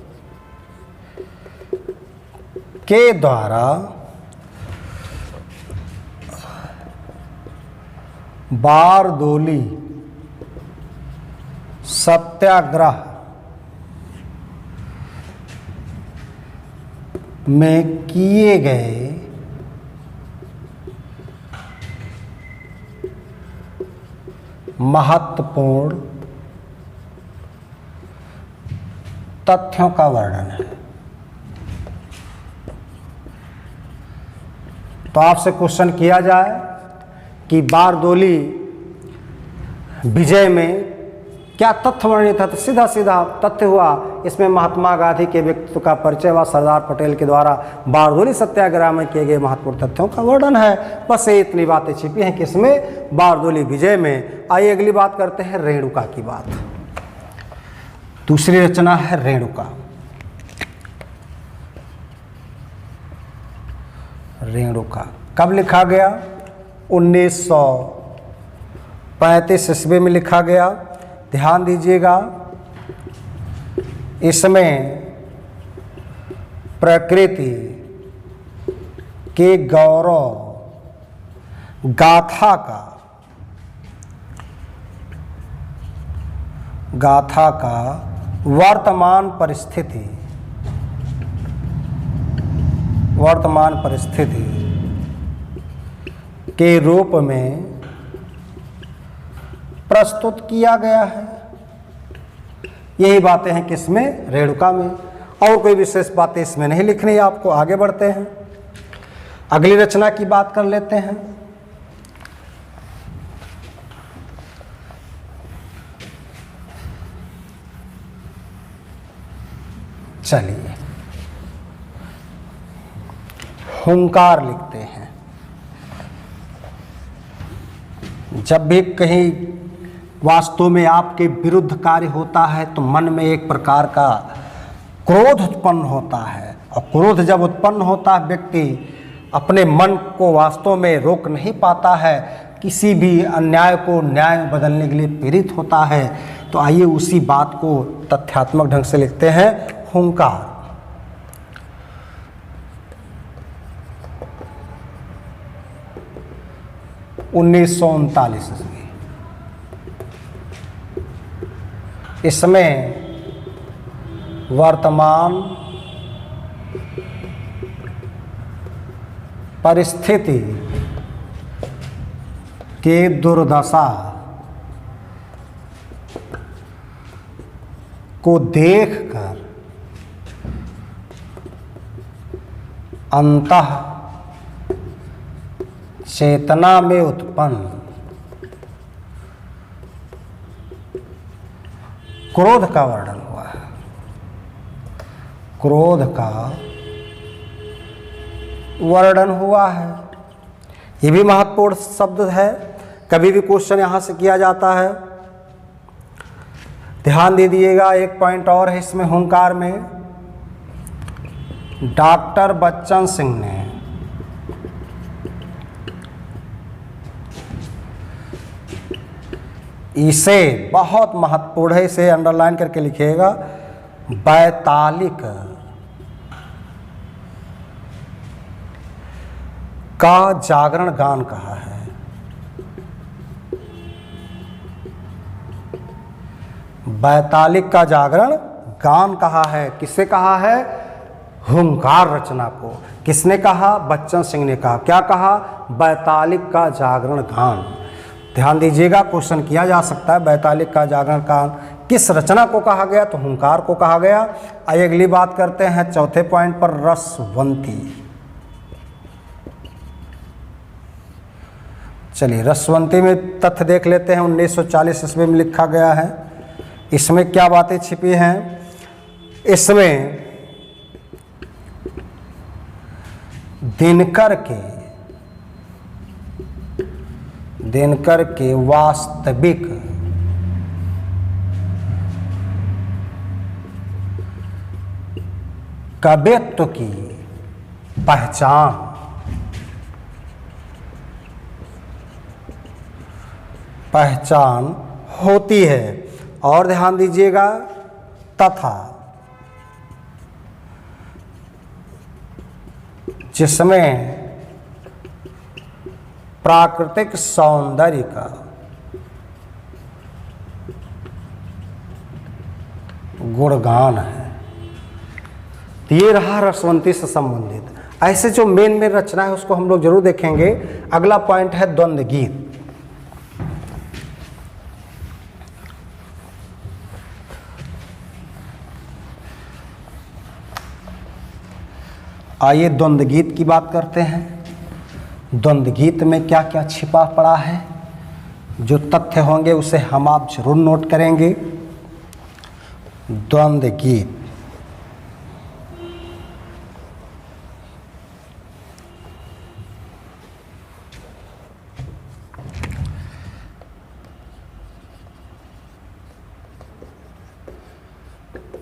द्वारा बारदोली सत्याग्रह में किए गए महत्वपूर्ण तथ्यों का वर्णन है। तो आपसे क्वेश्चन किया जाए कि बारदोली विजय में क्या तथ्य वर्णित है, तो सीधा सीधा तथ्य हुआ इसमें महात्मा गांधी के व्यक्तित्व का परिचय व सरदार पटेल के द्वारा बारदोली सत्याग्रह में किए गए महत्वपूर्ण तथ्यों का वर्णन है। बस ये इतनी बातें छिपी हैं किसमें, बारदोली विजय में। आइए अगली बात करते हैं रेणुका की बात। दूसरी रचना है रेणुका। रेणुका कब लिखा गया? 1935 ईस्वी में लिखा गया। ध्यान दीजिएगा, इसमें प्रकृति के गौरव गाथा का वर्तमान परिस्थिति के रूप में प्रस्तुत किया गया है। यही बातें हैं किसमें? रेणुका में। और कोई विशेष बातें इसमें नहीं लिखनी है आपको। आगे बढ़ते हैं, अगली रचना की बात कर लेते हैं। चलिए हुंकार लिखते हैं। जब भी कहीं वास्तव में आपके विरुद्ध कार्य होता है तो मन में एक प्रकार का क्रोध उत्पन्न होता है, और क्रोध जब उत्पन्न होता है व्यक्ति अपने मन को वास्तव में रोक नहीं पाता है, किसी भी अन्याय को न्याय में बदलने के लिए प्रेरित होता है। तो आइए उसी बात को तथ्यात्मक ढंग से लिखते हैं। हुंकार, (1939) इसमें वर्तमान परिस्थिति के दुर्दशा को देखकर अंतः चेतना में उत्पन्न क्रोध का वर्णन हुआ है। क्रोध का वर्णन हुआ है। ये भी महत्वपूर्ण शब्द है, कभी भी क्वेश्चन यहाँ से किया जाता है। ध्यान दे दिएगा, एक पॉइंट और है इसमें हुंकार में। डॉक्टर बच्चन सिंह ने इसे बहुत महत्वपूर्ण है, इसे अंडरलाइन करके लिखिएगा, वैतालिक का जागरण गान कहा है। वैतालिक का जागरण गान कहा है। किससे कहा है? हुंकार रचना को। किसने कहा? बच्चन सिंह ने कहा। क्या कहा? वैतालिक का जागरण गान। ध्यान दीजिएगा, क्वेश्चन किया जा सकता है, वैतालिक का जागरण गान किस रचना को कहा गया? तो हुंकार को कहा गया। आइए अगली बात करते हैं, चौथे पॉइंट पर, रसवंती। चलिए रसवंती में तथ्य देख लेते हैं। 1940 ईस्वी में लिखा गया है। इसमें क्या बातें छिपी हैं? इसमें दिनकर के वास्तविक कवित्व की पहचान होती है। और ध्यान दीजिएगा, तथा जिसमें प्राकृतिक सौंदर्य का गुणगान है। तो ये रहा रसवंती से संबंधित। ऐसे जो मेन रचना है उसको हम लोग जरूर देखेंगे। अगला पॉइंट है द्वंद्व गीत। आइए द्वंद्व गीत की बात करते हैं। द्वंद्व गीत में क्या क्या छिपा पड़ा है, जो तथ्य होंगे उसे हम आप जरूर नोट करेंगे। द्वंद्व गीत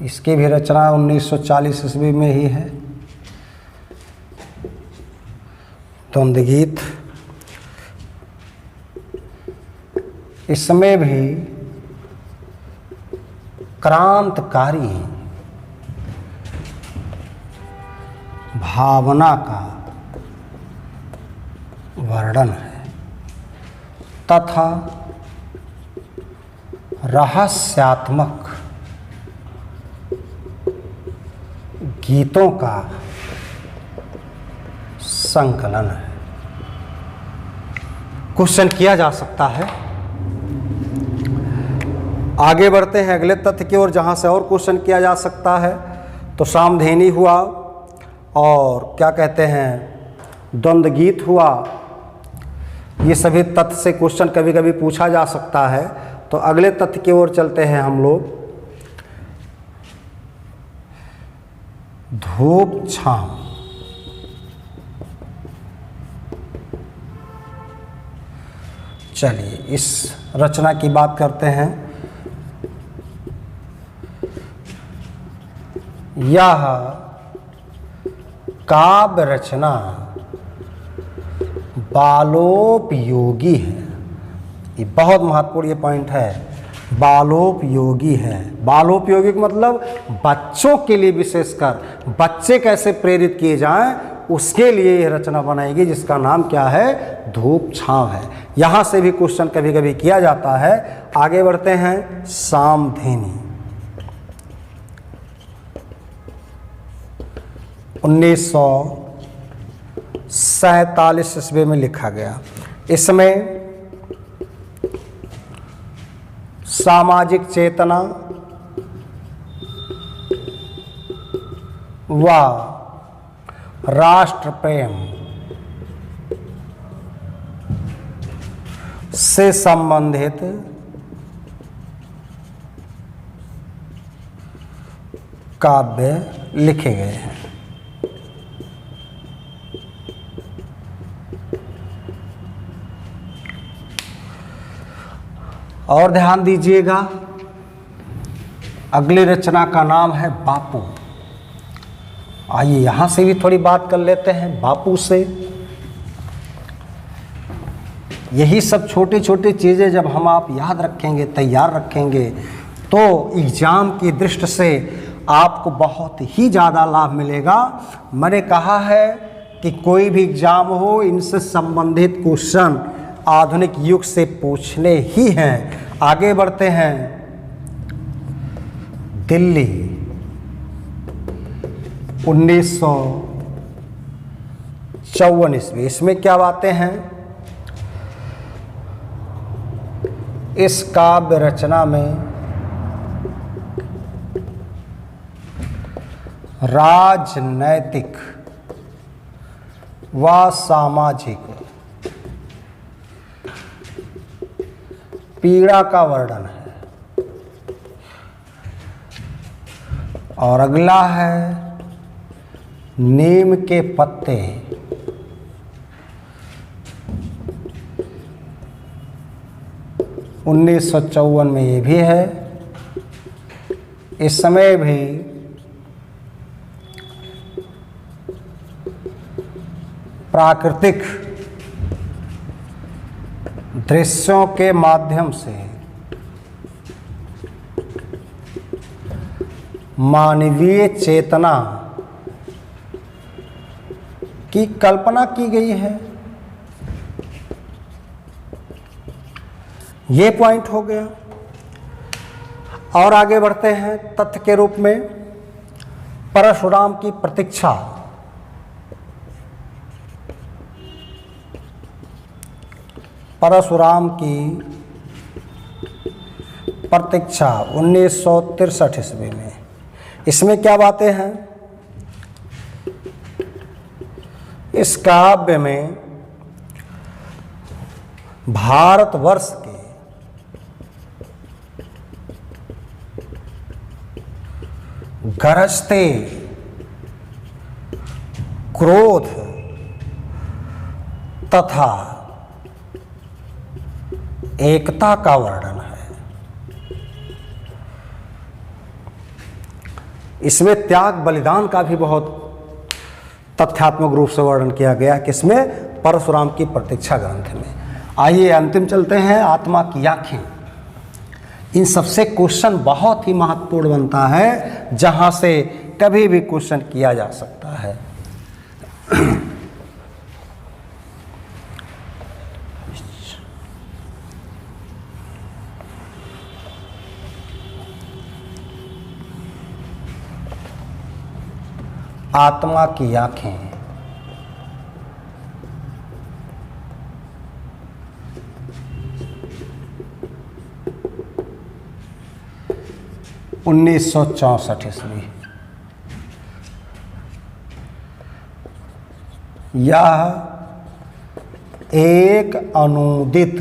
इसकी भी रचना 1940 ईस्वी में ही है। द्वंद्व गीत, इसमें भी क्रांतिकारी भावना का वर्णन है तथा रहस्यात्मक गीतों का संकलन है। क्वेश्चन किया जा सकता है। आगे बढ़ते हैं अगले तथ्य की ओर, जहां से और क्वेश्चन किया जा सकता है। तो सामधेनी हुआ और क्या कहते हैं, द्वंद्व गीत हुआ। ये सभी तथ्य से क्वेश्चन कभी कभी पूछा जा सकता है। तो अगले तथ्य की ओर चलते हैं हम लोग। धूप छांव। चलिए इस रचना की बात करते हैं। यह काव्य रचना बालोपयोगी है। ये बहुत महत्वपूर्ण ये पॉइंट है, बालोपयोगी है। बालोपयोगी का मतलब बच्चों के लिए, विशेषकर बच्चे कैसे प्रेरित किए जाएं उसके लिए यह रचना बनाएगी, जिसका नाम क्या है, धूप छांव है। यहाँ से भी क्वेश्चन कभी कभी किया जाता है। आगे बढ़ते हैं, सामधेनी 1947 ईस्वी में लिखा गया। इसमें सामाजिक चेतना व राष्ट्र प्रेम से संबंधित काव्य लिखे गए हैं। और ध्यान दीजिएगा, अगली रचना का नाम है बापू। आइए यहाँ से भी थोड़ी बात कर लेते हैं बापू से। यही सब छोटी छोटी चीज़ें जब हम आप याद रखेंगे, तैयार रखेंगे, तो एग्ज़ाम की दृष्टि से आपको बहुत ही ज़्यादा लाभ मिलेगा। मैंने कहा है कि कोई भी एग्ज़ाम हो, इनसे संबंधित क्वेश्चन आधुनिक युग से पूछने ही हैं। आगे बढ़ते हैं, दिल्ली 1954 ईस्वी। इसमें क्या बातें हैं, इस काव्य रचना में राजनैतिक व सामाजिक पीड़ा का वर्णन है। और अगला है नीम के पत्ते। उन्नीस 1954 में ये भी है। इस समय भी प्राकृतिक दृश्यों के माध्यम से मानवीय चेतना की कल्पना की गई है। ये पॉइंट हो गया। और आगे बढ़ते हैं, तथ्य के रूप में परशुराम की प्रतीक्षा। परशुराम की प्रतीक्षा 1963 ईस्वी में। इसमें क्या बातें हैं, इस काव्य में भारतवर्ष के गरजते क्रोध तथा एकता का वर्णन है। इसमें त्याग बलिदान का भी बहुत तथ्यात्मक रूप से वर्णन किया गया, किसमें, परशुराम की प्रतीक्षा ग्रंथ में। आइए अंतिम चलते हैं, आत्मा की आंखें। इन सबसे क्वेश्चन बहुत ही महत्वपूर्ण बनता है, जहां से कभी भी क्वेश्चन किया जा सकता है। आत्मा की आंखें। उन्नीस 1964 ईस्वी। यह एक अनुदित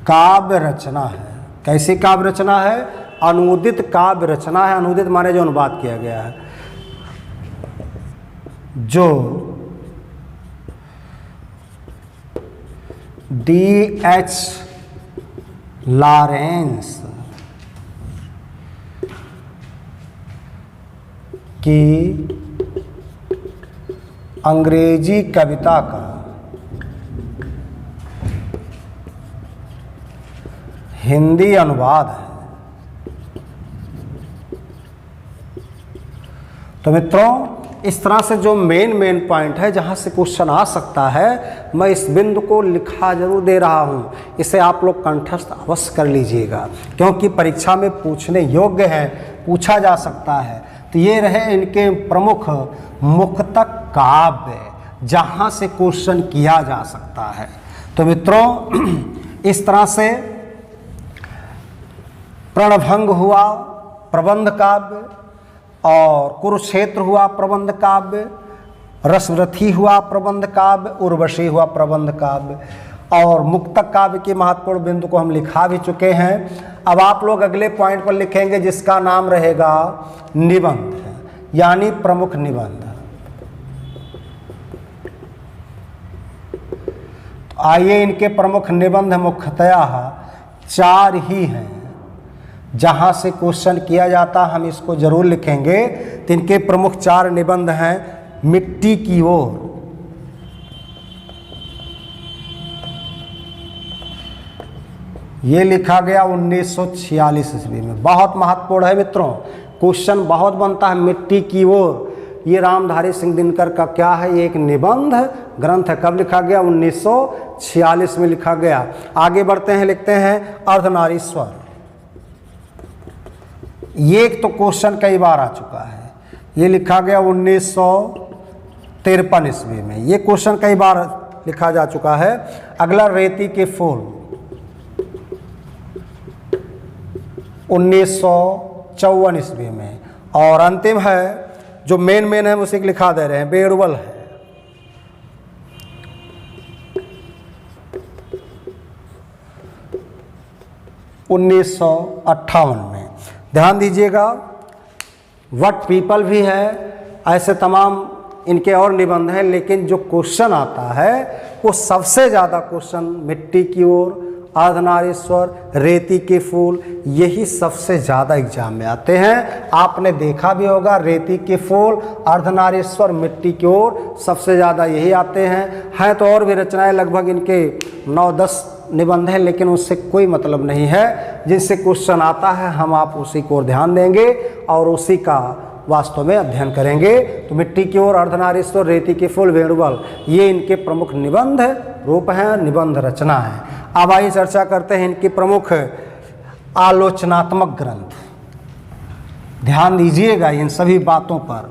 काव्य रचना है। कैसी काव्य रचना है, अनुदित काव्य रचना है। अनुदित माने जो अनुवाद किया गया है, जो D.H. लॉरेंस कि अंग्रेजी कविता का हिंदी अनुवाद है। तो मित्रों, इस तरह से जो मेन पॉइंट है जहाँ से क्वेश्चन आ सकता है, मैं इस बिंदु को लिखा जरूर दे रहा हूँ, इसे आप लोग कंठस्थ अवश्य कर लीजिएगा, क्योंकि परीक्षा में पूछने योग्य है, पूछा जा सकता है। तो ये रहे इनके प्रमुख मुक्तक काव्य जहाँ से क्वेश्चन किया जा सकता है। तो मित्रों, इस तरह से प्रणभंग हुआ प्रबंध काव्य, और कुरुक्षेत्र हुआ प्रबंध काव्य, रसरथी हुआ प्रबंध काव्य, उर्वशी हुआ प्रबंध काव्य, और मुक्तक काव्य के महत्वपूर्ण बिंदु को हम लिखा भी चुके हैं। अब आप लोग अगले पॉइंट पर लिखेंगे जिसका नाम रहेगा निबंध, यानी प्रमुख निबंध। तो आइए, इनके प्रमुख निबंध मुख्यतः 4 ही हैं जहाँ से क्वेश्चन किया जाता, हम इसको जरूर लिखेंगे। तो इनके प्रमुख 4 निबंध हैं। मिट्टी की ओर, ये लिखा गया 1946 ईस्वी में, बहुत महत्वपूर्ण है मित्रों, क्वेश्चन बहुत बनता है। मिट्टी की ओर, ये रामधारी सिंह दिनकर का क्या है, ये एक निबंध ग्रंथ है। कब लिखा गया? 1946 में लिखा गया। आगे बढ़ते हैं, लिखते हैं अर्धनारीश्वर। ये एक तो क्वेश्चन कई बार आ चुका है, ये लिखा गया 1953 ईस्वी में, ये क्वेश्चन कई बार लिखा जा चुका है। अगला रेती के फूल 1954 ईस्वी में, और अंतिम है जो मेन है उसे लिखा दे रहे हैं, बेरवल है। उन्नीस सौ 58 में। ध्यान दीजिएगा, वट पीपल भी है, ऐसे तमाम इनके और निबंध हैं, लेकिन जो क्वेश्चन आता है वो सबसे ज़्यादा क्वेश्चन मिट्टी की ओर, अर्धनारीश्वर, रेती के फूल, यही सबसे ज़्यादा एग्जाम में आते हैं। आपने देखा भी होगा, रेती के फूल, अर्धनारीश्वर, मिट्टी की ओर, सबसे ज़्यादा यही आते हैं तो और भी रचनाएं लगभग इनके 9-10 निबंध हैं, लेकिन उससे कोई मतलब नहीं है। जिनसे क्वेश्चन आता है हम आप उसी को ध्यान देंगे और उसी का वास्तव में अध्ययन करेंगे। तो मिट्टी की ओर, अर्धनारीश्वर, रेती के फूल, वेणुवल, ये इनके प्रमुख निबंध रूप हैं, निबंध रचना है। अब आइए चर्चा करते हैं इनके प्रमुख आलोचनात्मक ग्रंथ। ध्यान दीजिएगा इन सभी बातों पर,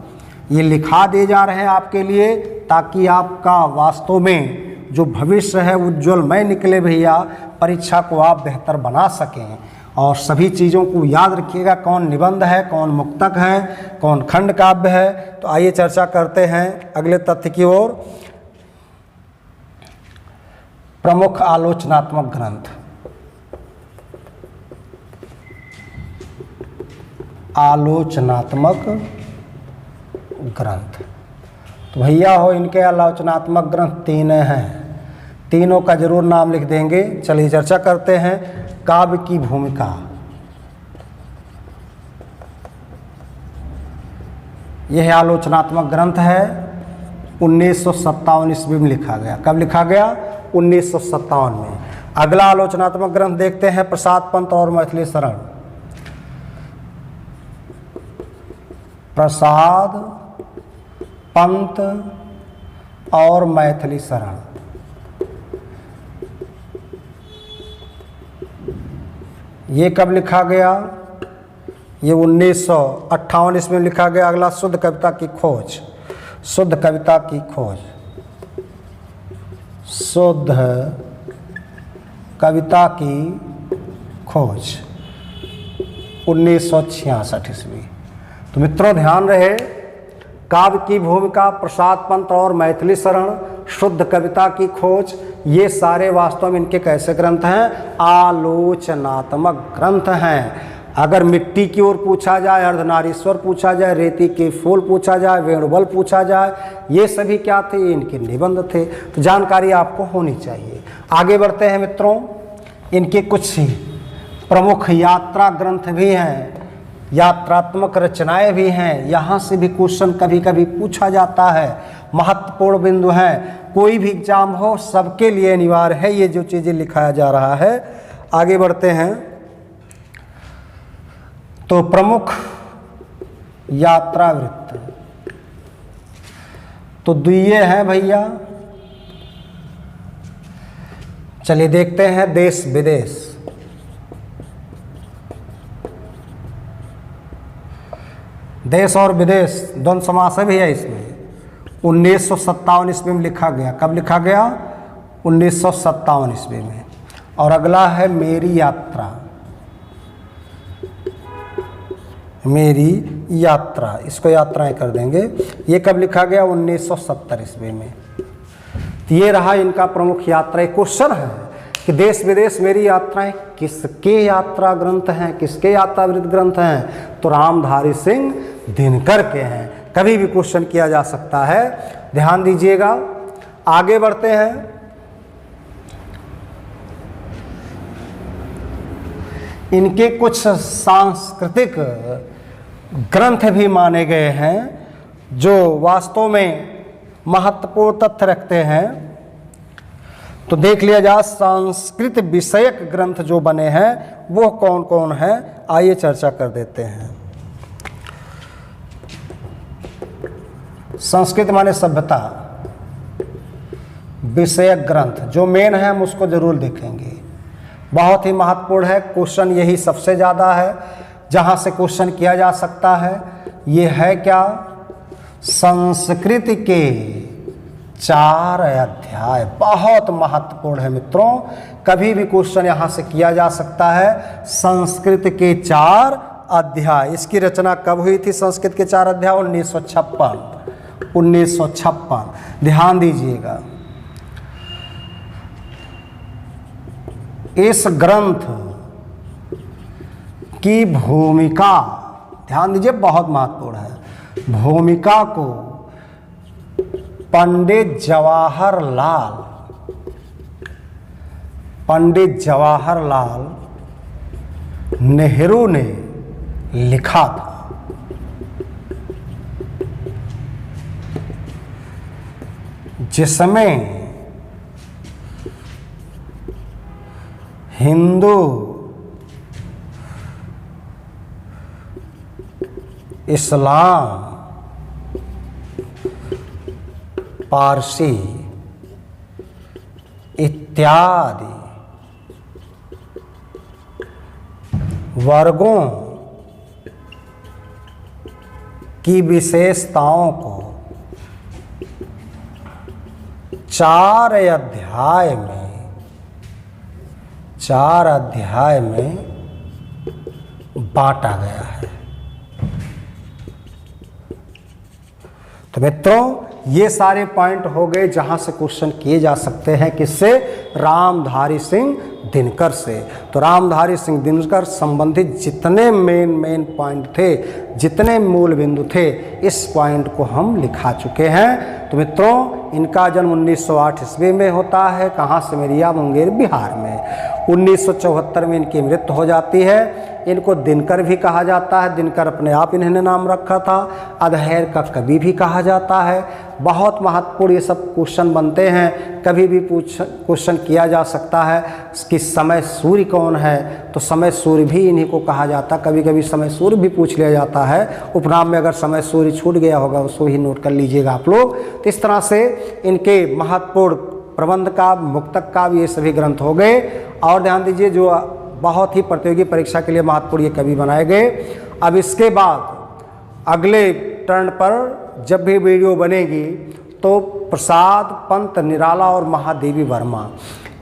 ये लिखा दे जा रहे हैं आपके लिए, ताकि आपका वास्तव में जो भविष्य है उज्ज्वलमय निकले भैया, परीक्षा को आप बेहतर बना सकें। और सभी चीज़ों को याद रखिएगा, कौन निबंध है, कौन मुक्तक है, कौन खंड काव्य है। तो आइए चर्चा करते हैं अगले तथ्य की ओर। प्रमुख आलोचनात्मक ग्रंथ। आलोचनात्मक ग्रंथ, तो भैया हो इनके आलोचनात्मक ग्रंथ 3 हैं, तीनों का जरूर नाम लिख देंगे। चलिए चर्चा करते हैं। काव्य की भूमिका, यह आलोचनात्मक ग्रंथ है, 1957 ईस्वी में लिखा गया। कब लिखा गया? 1957 में। अगला आलोचनात्मक ग्रंथ देखते हैं, प्रसाद पंत और मैथिली शरण। प्रसाद पंत और मैथिली शरण, ये कब लिखा गया? ये 1958 ईस्वी में लिखा गया। अगला शुद्ध कविता की खोज, शुद्ध कविता की खोज, शुद्ध कविता की खोज 1966 ईस्वी। तो मित्रों ध्यान रहे, काव्य की भूमिका, प्रसाद पंत और मैथिली शरण, शुद्ध कविता की खोज, ये सारे वास्तव में इनके कैसे ग्रंथ हैं? आलोचनात्मक ग्रंथ हैं। अगर मिट्टी की ओर पूछा जाए, अर्धनारीश्वर पूछा जाए, रेती के फूल पूछा जाए, वेणुवल पूछा जाए, ये सभी क्या थे? ये इनके निबंध थे। तो जानकारी आपको होनी चाहिए। आगे बढ़ते हैं मित्रों, इनके कुछ प्रमुख यात्रा ग्रंथ भी हैं। यात्रात्मक रचनाएं भी हैं, यहाँ से भी क्वेश्चन कभी कभी पूछा जाता है, महत्वपूर्ण बिंदु हैं। कोई भी एग्जाम हो सबके लिए अनिवार्य है ये जो चीज़ें लिखाया जा रहा है। आगे बढ़ते हैं तो प्रमुख यात्रा वृत्त तो द्वितीय है भैया। चलिए देखते हैं देश विदेश। देश और विदेश दोनों समास भी है इसमें। 1957 ईस्वी में लिखा गया। कब लिखा गया? 1957 ईस्वी में। और अगला है मेरी यात्रा। मेरी यात्रा, इसको यात्राएं कर देंगे। ये कब लिखा गया? 1970 ईस्वी में। तो ये रहा इनका प्रमुख यात्रा। क्वेश्चन है कि देश विदेश मेरी यात्राएं किसके यात्रा ग्रंथ हैं, किसके यात्रावृत्त ग्रंथ हैं? तो रामधारी सिंह दिनकर के हैं। कभी भी क्वेश्चन किया जा सकता है, ध्यान दीजिएगा। आगे बढ़ते हैं। इनके कुछ सांस्कृतिक ग्रंथ भी माने गए हैं जो वास्तव में महत्वपूर्ण तथ्य रखते हैं। तो देख लिया जाए संस्कृत विषयक ग्रंथ जो बने हैं वो कौन कौन है, आइए चर्चा कर देते हैं। संस्कृत माने सभ्यता विषयक ग्रंथ जो मेन है हम उसको जरूर देखेंगे, बहुत ही महत्वपूर्ण है। क्वेश्चन यही सबसे ज़्यादा है जहाँ से क्वेश्चन किया जा सकता है। ये है क्या? संस्कृत के 4 अध्याय, बहुत महत्वपूर्ण है मित्रों। कभी भी क्वेश्चन यहाँ से किया जा सकता है। संस्कृत के 4 अध्याय, इसकी रचना कब हुई थी? संस्कृत के 4 अध्याय 1956। ध्यान दीजिएगा। इस ग्रंथ की भूमिका, ध्यान दीजिए, बहुत महत्वपूर्ण है। भूमिका को पंडित जवाहरलाल नेहरू ने लिखा था। जिसमें हिंदू, इस्लाम, पारसी इत्यादि वर्गों की विशेषताओं को 4 अध्याय में बांटा गया है। तो मित्रों ये सारे पॉइंट हो गए जहां से क्वेश्चन किए जा सकते हैं। किससे? रामधारी सिंह दिनकर से। तो रामधारी सिंह दिनकर संबंधित जितने मेन पॉइंट थे, जितने मूल बिंदु थे, इस पॉइंट को हम लिखा चुके हैं। तो मित्रों इनका जन्म 1908 ईस्वी में होता है। कहाँ? सिमरिया, मुंगेर, बिहार में। 1974 में इनकी मृत्यु हो जाती है। इनको दिनकर भी कहा जाता है, दिनकर अपने आप इन्होंने नाम रखा था। अधहैर का कवि भी कहा जाता है। बहुत महत्वपूर्ण ये सब क्वेश्चन बनते हैं, कभी भी क्वेश्चन किया जा सकता है कि समय सूर्य कौन है, तो समय सूर्य भी इन्हीं को कहा जाता है। कभी कभी समय सूर्य भी पूछ लिया जाता है। उपनाम में अगर समय सूर्य छूट गया होगा उसको ही नोट कर लीजिएगा आप लोग। तो इस तरह से इनके महत्वपूर्ण प्रबंध काव्य, मुक्तक काव्य, ये सभी ग्रंथ हो गए। और ध्यान दीजिए जो बहुत ही प्रतियोगी परीक्षा के लिए महत्वपूर्ण ये कवि बनाए गए। अब इसके बाद अगले टर्न पर जब भी वीडियो बनेगी तो प्रसाद पंत निराला और महादेवी वर्मा,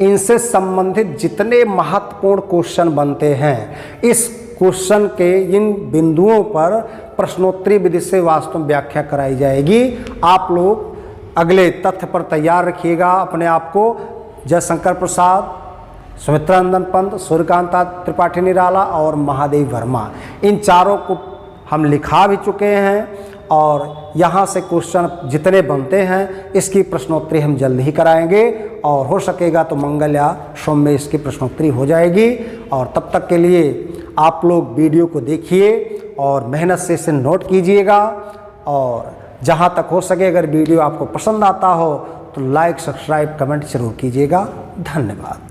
इनसे संबंधित जितने महत्वपूर्ण क्वेश्चन बनते हैं, इस क्वेश्चन के इन बिंदुओं पर प्रश्नोत्तरी विधि से वास्तव में व्याख्या कराई जाएगी। आप लोग अगले तथ्य पर तैयार रखिएगा अपने आप को। जयशंकर प्रसाद, सुमित्रानंदन पंत, सूर्यकांत त्रिपाठी निराला और महादेवी वर्मा, इन चारों को हम लिखा भी चुके हैं और यहाँ से क्वेश्चन जितने बनते हैं इसकी प्रश्नोत्तरी हम जल्द ही कराएंगे और हो सकेगा तो मंगल या सोम में इसकी प्रश्नोत्तरी हो जाएगी। और तब तक के लिए आप लोग वीडियो को देखिए और मेहनत से इसे नोट कीजिएगा। और जहाँ तक हो सके अगर वीडियो आपको पसंद आता हो तो लाइक, सब्सक्राइब, कमेंट जरूर कीजिएगा। धन्यवाद।